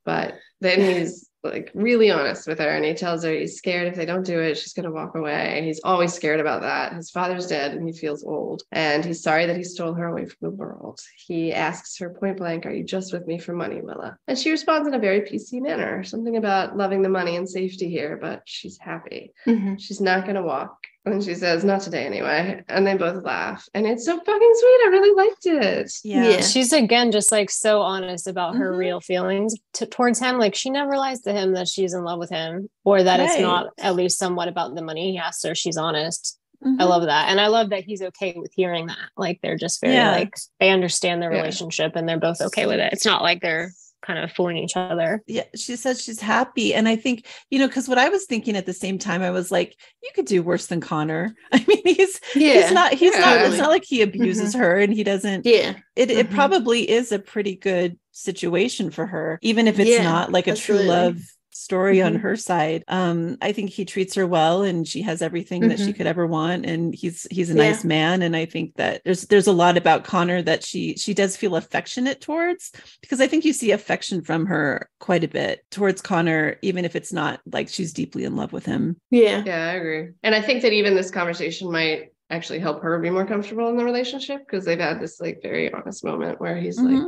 But then he's like really honest with her, and he tells her he's scared if they don't do it, she's going to walk away. He's always scared about that. His father's dead and he feels old, and he's sorry that he stole her away from the world. He asks her point blank, are you just with me for money, Willa? And she responds in a very PC manner, something about loving the money and safety here, but she's happy. She's not going to walk. And she says, not today anyway. And they both laugh. And it's so fucking sweet. I really liked it. Yeah. She's again just like so honest about her real feelings towards him. Like she never lies to him that she's in love with him, or that it's not at least somewhat about the money. He asks her, she's honest. I love that. And I love that he's okay with hearing that. Like they're just very like, they understand their relationship and they're both okay with it. It's not like they're kind of fooling each other. Yeah, she says she's happy. And I think, because what I was thinking at the same time, I was like, you could do worse than Connor. I mean, he's not, it's not like he abuses her and he doesn't. Yeah. It probably is a pretty good situation for her, even if it's not like a true love story on her side. I think he treats her well, and she has everything that she could ever want, and he's a nice man. And I think that there's a lot about Connor that she does feel affectionate towards, because I think you see affection from her quite a bit towards Connor, even if it's not like she's deeply in love with him. Yeah, I agree. And I think that even this conversation might actually help her be more comfortable in the relationship, because they've had this like very honest moment where he's like,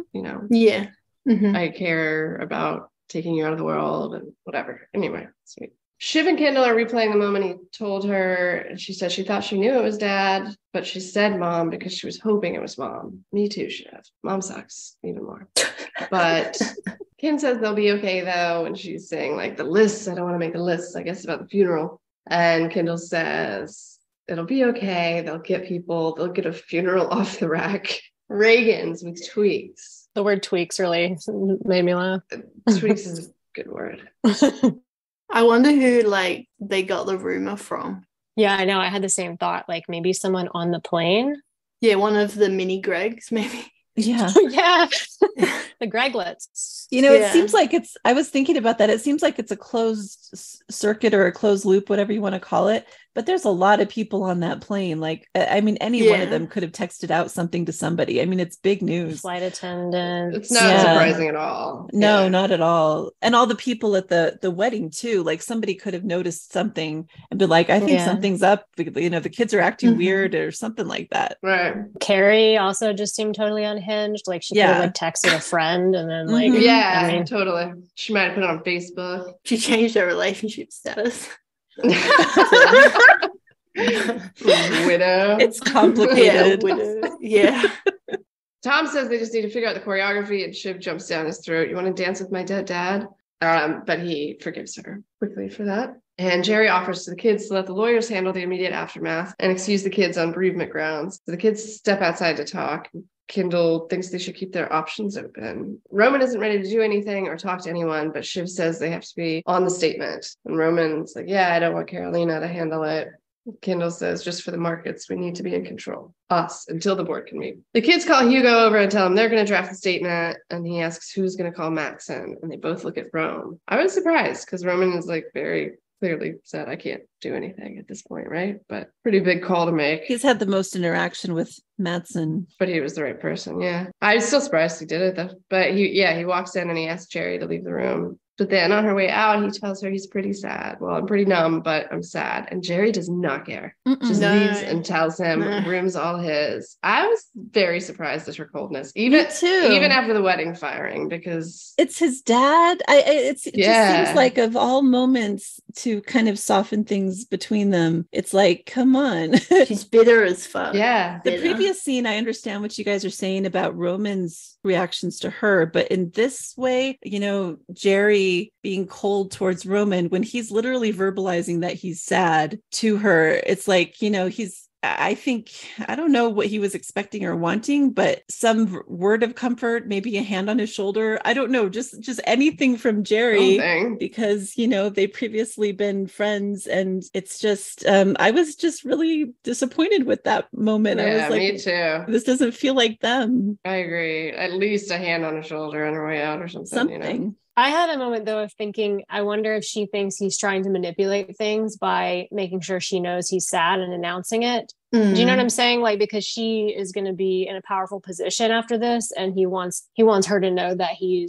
I care about taking you out of the world and whatever. Anyway, sweet. Shiv and Kendall are replaying the moment he told her, and she said she thought she knew it was dad, but she said mom because she was hoping it was mom. Me too, Shiv. Mom sucks even more. But Kim says they'll be okay though, and she's saying like the lists, I don't want to make the lists, I guess, about the funeral. And Kendall says it'll be okay. They'll get a funeral off the rack. Reagan's with tweaks. The word tweaks really made me laugh. Tweaks is a good word. I wonder who like they got the rumor from. Yeah, I know. I had the same thought. Like maybe someone on the plane. Yeah, one of the mini Gregs, maybe. Yeah. Yeah. The Greglets. It seems like I was thinking about that. It seems like it's a closed circuit or a closed loop, whatever you want to call it. But there's a lot of people on that plane. Like, I mean, any one of them could have texted out something to somebody. I mean, it's big news. Flight attendants. It's not surprising at all. No, not at all. And all the people at the wedding too. Like somebody could have noticed something and be like, I think something's up. The kids are acting weird or something like that. Right. Carrie also just seemed totally unhinged. Like she could have like texted a friend and then like, totally. She might have put it on Facebook. She changed her relationship status. Widow. It's complicated. Yeah. Tom says they just need to figure out the choreography, and Shiv jumps down his throat. You want to dance with my dead dad? But he forgives her quickly for that. And Jerry offers to the kids to let the lawyers handle the immediate aftermath and excuse the kids on bereavement grounds. So the kids step outside to talk. Kendall thinks they should keep their options open. Roman isn't ready to do anything or talk to anyone, but Shiv says they have to be on the statement. And Roman's like, yeah, I don't want Carolina to handle it. Kendall says, just for the markets, we need to be in control. Us, until the board can meet. The kids call Hugo over and tell him they're going to draft the statement. And he asks who's going to call Max in. And they both look at Rome. I was surprised because Roman is like very clearly said, I can't do anything at this point, right? But pretty big call to make. He's had the most interaction with Mattson. But he was the right person, yeah. I was still surprised he did it though. But he walks in and he asks Jerry to leave the room. But then on her way out, he tells her he's pretty sad. Well, I'm pretty numb, but I'm sad. And Jerry does not care. Just leaves and tells him room's all his. I was very surprised at her coldness, even after the wedding firing, because it's his dad. It just seems like of all moments to kind of soften things between them, it's like, come on. She's bitter as fuck. Yeah. The previous scene, I understand what you guys are saying about Roman's reactions to her, but in this way, Jerry being cold towards Roman when he's literally verbalizing that he's sad to her, it's like, I don't know what he was expecting or wanting, but some word of comfort, maybe a hand on his shoulder. I don't know, just anything from Jerry, because, they've previously been friends. And it's just, I was just really disappointed with that moment. Yeah, I was like, me too. This doesn't feel like them. I agree. At least a hand on his shoulder on her way out or something. I had a moment though of thinking, I wonder if she thinks he's trying to manipulate things by making sure she knows he's sad and announcing it. Do you know what I'm saying? Like, because she is going to be in a powerful position after this, and he wants her to know that he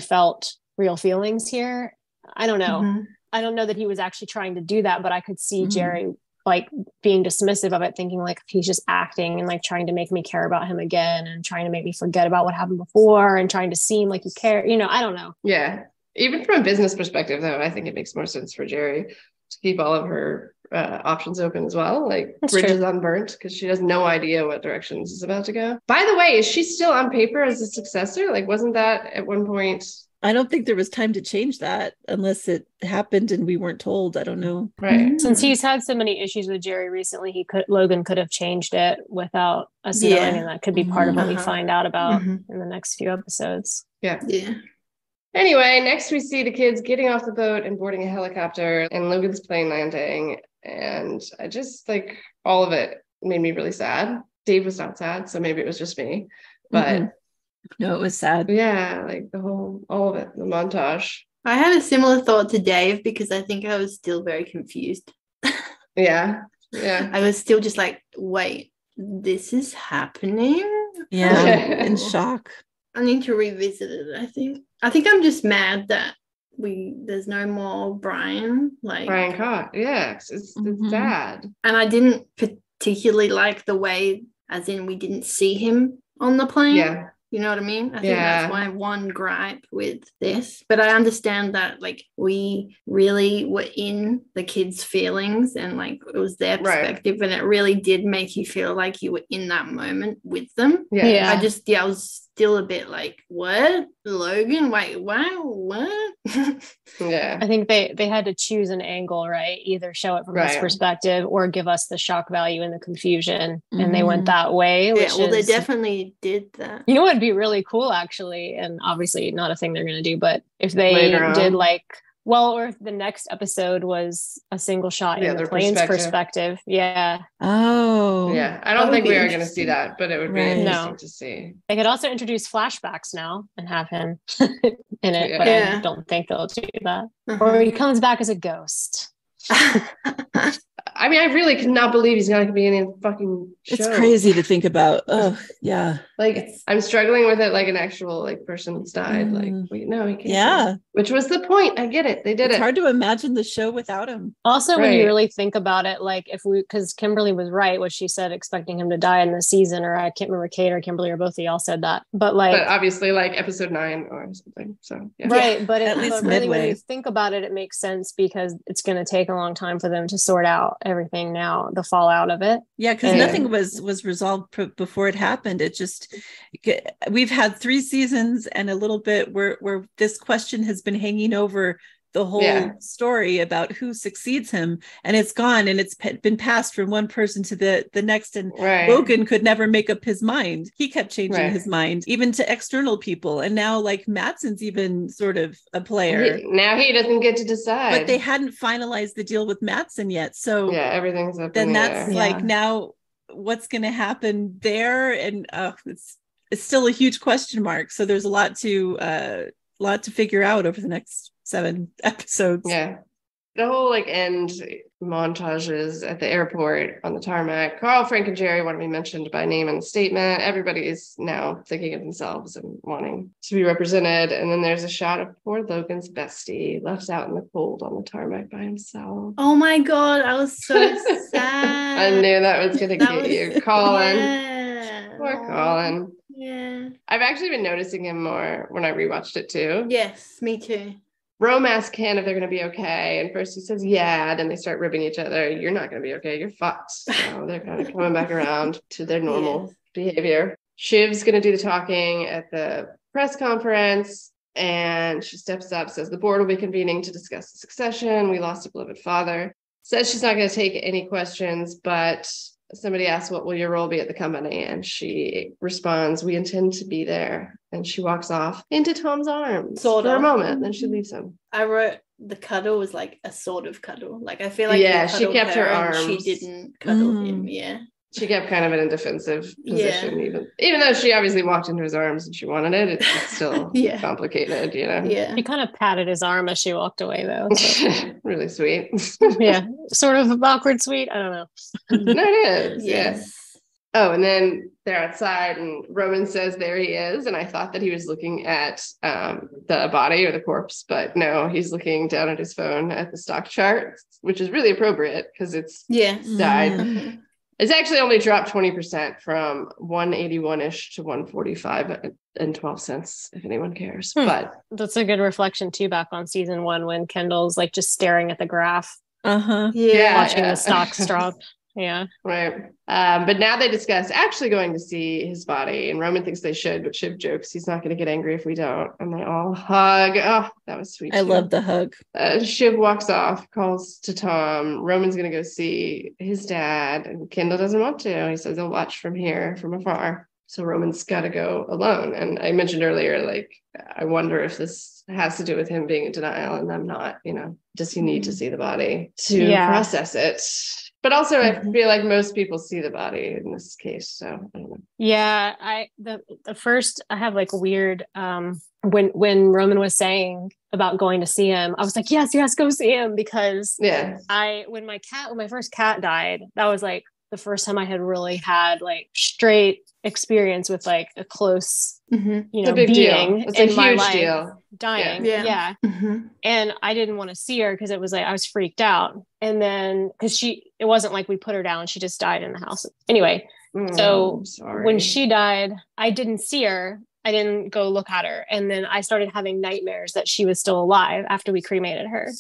felt real feelings here. I don't know. I don't know that he was actually trying to do that, but I could see Jerry like being dismissive of it, thinking like he's just acting and like trying to make me care about him again and trying to make me forget about what happened before and trying to seem like you care. I don't know. Yeah. Even from a business perspective, though, I think it makes more sense for Jerry to keep all of her options open as well, like That's bridges true. unburnt, because she has no idea what direction this is about to go. By the way, is she still on paper as a successor? Like, wasn't that at one point? I don't think there was time to change that unless it happened and we weren't told. I don't know. Right. Since he's had so many issues with Jerry recently, Logan could have changed it without us knowing, and that could be part of what we find out about in the next few episodes. Yeah. Yeah. Anyway, next we see the kids getting off the boat and boarding a helicopter and Logan's plane landing. And I just like all of it made me really sad. Dave was not sad, so maybe it was just me. But no, it was sad. Yeah, like all of it, the montage. I had a similar thought to Dave because I think I was still very confused. Yeah. I was still just like, wait, this is happening? Yeah, in shock. I need to revisit it, I think. I think I'm just mad that there's no more Brian. Like Brian Cox. Yeah, it's sad. And I didn't particularly like the way, as in we didn't see him on the plane. Yeah. You know what I mean? I think that's my one gripe with this. But I understand that like we really were in the kids' feelings and like it was their perspective, and it really did make you feel like you were in that moment with them. Yeah. I was still a bit like, what? Logan? Wait, what? Yeah. I think they had to choose an angle, right? Either show it from his perspective or give us the shock value and the confusion. And they went that way. They definitely did that. You know what would be really cool, actually, and obviously not a thing they're going to do, but if they did like, or if the next episode was a single shot in the plane's perspective. Yeah. Oh. Yeah. I don't think we are going to see that, but it would be interesting to see. They could also introduce flashbacks now and have him in it, but I don't think they'll do that. Or he comes back as a ghost. I mean, I really could not believe he's not going to be in any fucking show. It's crazy to think about. Oh, yeah. Like, I'm struggling with it like an actual like person that's died. Like, wait, no, he can't. Yeah. Which was the point. I get it. They did it. It's hard to imagine the show without him. Also, when you really think about it, like because Kimberly was right, what she said, expecting him to die in the season, or I can't remember, Kate or Kimberly or both of y'all said that. But obviously like episode 9 or something. So, yeah. Right. But at least really, midway. when you think about it, it makes sense because it's going to take a long time for them to sort out everything now, the fallout of it. Yeah, because nothing was resolved before it happened. It just, we've had 3 seasons and a little bit where this question has been hanging over the whole story about who succeeds him, and it's gone, and it's been passed from one person to the next, and Logan could never make up his mind. He kept changing his mind even to external people, and now like Madsen's even sort of a player. Now he doesn't get to decide, but they hadn't finalized the deal with Madsen yet, so everything's up then in the that's air. like now what's going to happen there, and it's still a huge question mark. So there's a lot to figure out over the next 7 episodes. Yeah. The whole like end montages at the airport on the tarmac. Carl, Frank, and Jerry want to be mentioned by name in the statement. Everybody is now thinking of themselves and wanting to be represented. And then there's a shot of poor Logan's bestie left out in the cold on the tarmac by himself. Oh my God, I was so sad. I knew that was going to get you. Colin. Yeah. Poor Colin. Yeah. I've actually been noticing him more when I rewatched it too. Yes, me too. Rome asks Ken if they're going to be okay. And first he says, yeah. Then they start ribbing each other. You're not going to be okay. You're fucked. So they're kind of coming back around to their normal behavior. Shiv's going to do the talking at the press conference. And she steps up, says the board will be convening to discuss the succession. We lost a beloved father. Says she's not going to take any questions, but somebody asks, what will your role be at the company? And she responds, we intend to be there. And she walks off into Tom's arms for a moment. Then she leaves him. I wrote the cuddle was like a sort of cuddle. Like I feel like she kept her arms. She didn't cuddle him. Yeah. She kept kind of in a defensive position, even though she obviously walked into his arms and she wanted it. It's still complicated, you know? Yeah. She kind of patted his arm as she walked away, though. So. Really sweet. Yeah. Sort of awkward sweet. I don't know. No, it is. Yes. Yeah. Oh, and then they're outside and Roman says there he is. And I thought that he was looking at the body or the corpse, but no, he's looking down at his phone at the stock chart, which is really appropriate because it's died. Mm-hmm. It's actually only dropped 20% from 181-ish to 145 and 12 cents, if anyone cares. But that's a good reflection too, back on season 1 when Kendall's like just staring at the graph. Watching the stocks drop. Yeah. Right. But now they discuss actually going to see his body, and Roman thinks they should, but Shiv jokes he's not going to get angry if we don't. And they all hug. Oh, that was sweet. I love the hug. Shiv walks off, calls to Tom. Roman's going to go see his dad, and Kendall doesn't want to. He says he'll watch from here, from afar. So Roman's got to go alone. And I mentioned earlier, like, I wonder if this has to do with him being in denial and them not, you know, does he need to see the body to process it? But also I feel like most people see the body in this case. So I don't know. Yeah. The first I have like weird, when Roman was saying about going to see him, I was like, yes, go see him. Because when my first cat died, that was like the first time I had really had like straight experience with like a close, you know, being deal. It's in a my huge life deal. Dying. Yeah. And I didn't want to see her because it was like, I was freaked out. And then, because it wasn't like we put her down, she just died in the house. Anyway, so when she died, I didn't see her. I didn't go look at her. And then I started having nightmares that she was still alive after we cremated her.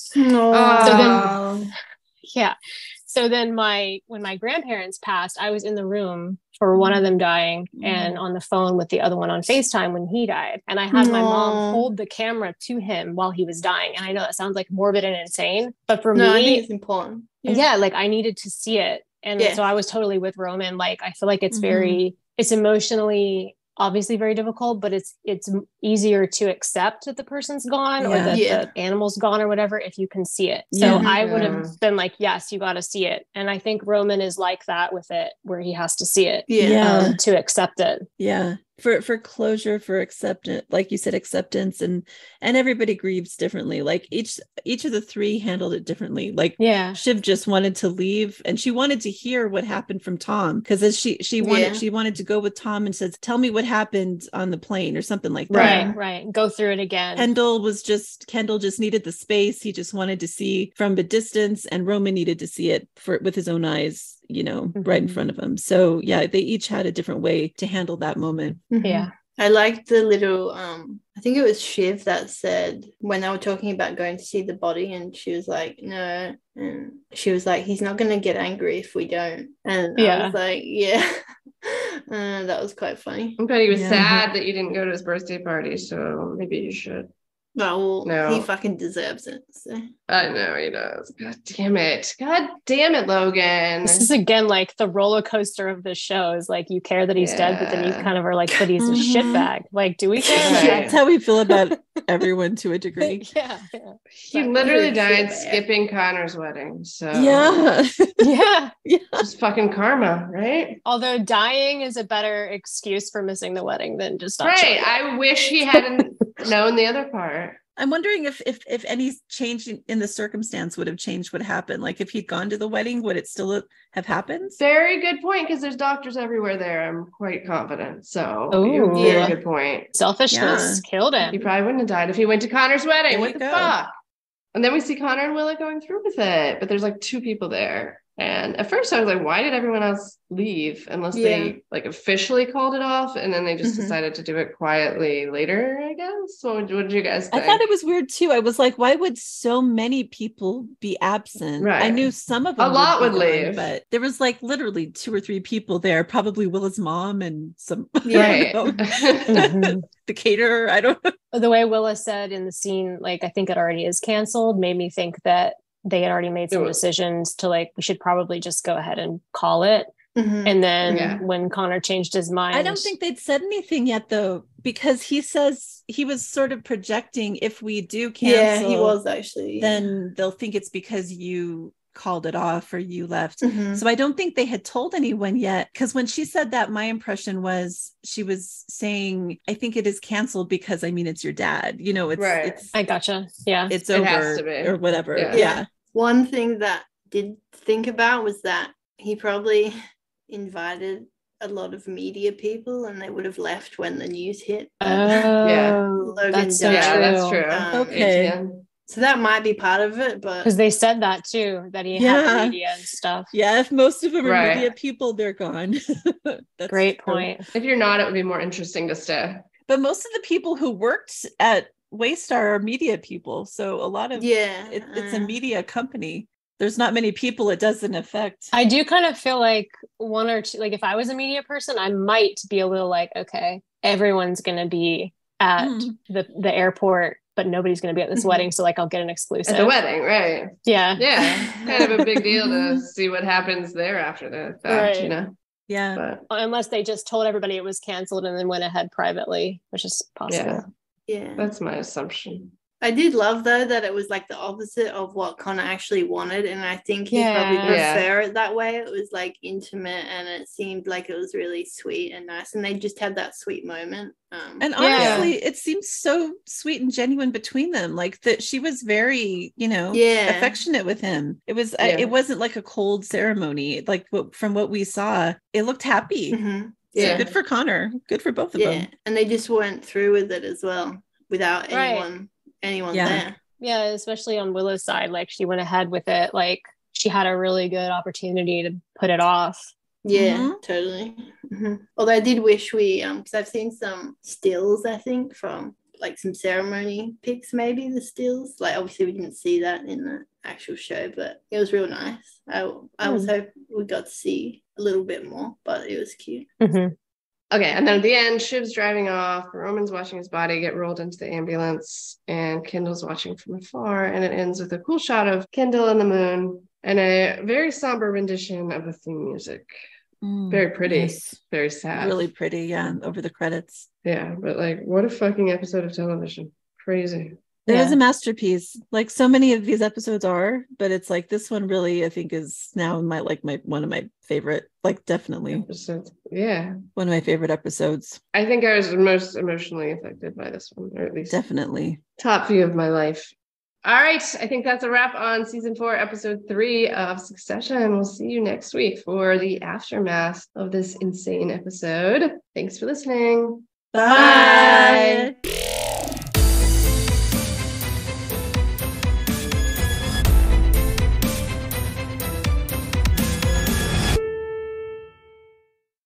So then when my grandparents passed, I was in the room for one of them dying and on the phone with the other one on FaceTime when he died. And I had my mom hold the camera to him while he was dying. And I know that sounds like morbid and insane, but for me, I think it's important. Yeah, like I needed to see it. And so I was totally with Roman. Like, I feel like it's it's emotionally obviously very difficult, but it's easier to accept that the person's gone or that the animal's gone or whatever if you can see it. So I would have been like, yes, you got to see it. And I think Roman is like that with it, where he has to see it to accept it. Yeah. For closure, for acceptance, like you said, acceptance, and everybody grieves differently. Like each of the three handled it differently. Like Shiv just wanted to leave, and she wanted to hear what happened from Tom, because as she wanted to go with Tom and says, "Tell me what happened on the plane," or something like that. Right. Go through it again. Kendall just needed the space. He just wanted to see from a distance, and Roman needed to see it with his own eyes, you know, right in front of him. So they each had a different way to handle that moment. Yeah. I liked the little I think it was Shiv that said, when they were talking about going to see the body, and she was like, no, and she was like, he's not going to get angry if we don't. And I was like, that was quite funny. But he was sad that you didn't go to his birthday party, so maybe you should. Well, No. he fucking deserves it. So. I know he does. God damn it. God damn it, Logan. This is again like the roller coaster of this show is like you care that he's dead, but then you kind of are like, but he's a shitbag. Like, do we care? Right. That's how we feel about everyone to a degree. Yeah. He literally died Shitbag. skipping Connor's wedding. So Yeah. Yeah. just fucking karma, right? Although dying is a better excuse for missing the wedding than just not showing Right. up. I wish he hadn't known the other part. I'm wondering if any change in the circumstance would have changed what happened. Like if he'd gone to the wedding, would it still have happened? Very good point, because there's doctors everywhere there. I'm quite confident. So Ooh. you have a very Yeah. good point. Selfishness killed He him. probably wouldn't have died if he went to Connor's wedding. There What you the go. fuck? And then we see Connor and Willa going through with it, but there's like 2 people there. And at first I was like, why did everyone else leave unless they like officially called it off? And then they just decided to do it quietly later, I guess. What did you guys think? I thought it was weird too. I was like, why would so many people be absent? Right. I knew some of them A lot be would gone, leave. but there was like literally 2 or 3 people there, probably Willa's mom and some Right. Mhm. the caterer. I don't know. The way Willa said in the scene, like, I think it already is canceled, made me think that they had already made some decisions to like, we should probably just go ahead and call it. Mhm. And then when Connor changed his mind, I don't think they'd said anything yet though, because he says he was sort of projecting if we do cancel, Yeah, he was actually. then they'll think it's because you called it off or you left. Mhm. So I don't think they had told anyone yet, because when she said that, my impression was she was saying, I think it is canceled because I mean it's your dad, you know, it's Right. it's I gotcha. Yeah. it's It over has to be. or whatever. Yeah. Yeah. One thing that did think about was that he probably invited a lot of media people and they would have left when the news hit. Yeah. Logan That's so died. Yeah, true. that's true. Okay. ATM. So that might be part of it, but Because they said that too, that he had Yeah. the media and stuff. Yeah, if most of them are Right. media people, they're gone. That's Great true. point. If you're not, it would be more interesting to stay. But most of the people who worked at Waystar are media people. So a lot of it's a media company. There's not many people it doesn't affect. I do kind of feel like 1 or 2, like if I was a media person, I might be a little like, okay, everyone's going to be at the airport, but nobody's going to be at this wedding. So like, I'll get an exclusive. At the wedding, right? Yeah. Yeah. Kind of a big deal to see what happens there after the fact, Right. you know? Yeah. But Unless they just told everybody it was canceled and then went ahead privately, which is possible. yeah. that's my assumption. I did love though that it was like the opposite of what Connor actually wanted, and I think he probably Yeah. prefer it that way. It was like intimate, and it seemed like it was really sweet and nice, and they just had that sweet moment. And honestly, it seems so sweet and genuine between them. Like that, she was very, affectionate with him. It was, it wasn't like a cold ceremony. Like from what we saw, it looked happy. Mhm. So Yeah, good for Connor. Good for both of them. and they just went through with it as well without anyone there. Yeah, especially on Willow's side, like she went ahead with it. Like she had a really good opportunity to put it off. Yeah, totally. Although I did wish we because I've seen some stills, I think, from like some ceremony pics, maybe the stills. Like obviously we didn't see that in the actual show, but it was real nice. I was hoping we got to see a little bit more, but it was cute. Okay, and then at the end, Shiv's driving off, Roman's watching his body get rolled into the ambulance, and Kendall's watching from afar, and it ends with a cool shot of Kendall and the moon, and a very somber rendition of the theme music. Very pretty, Yes. very sad. Really pretty, yeah, over the credits. Yeah, but like, what a fucking episode of television. Crazy. It was a masterpiece, like so many of these episodes are, but it's like this one really, I think, is now my one of my favorite, like definitely Episodes. Yeah. one of my favorite episodes. I think I was most emotionally affected by this one, or at least Definitely. top view of my life. All right, I think that's a wrap on season 4, episode 3 of Succession. We'll see you next week for the aftermath of this insane episode. Thanks for listening. Bye.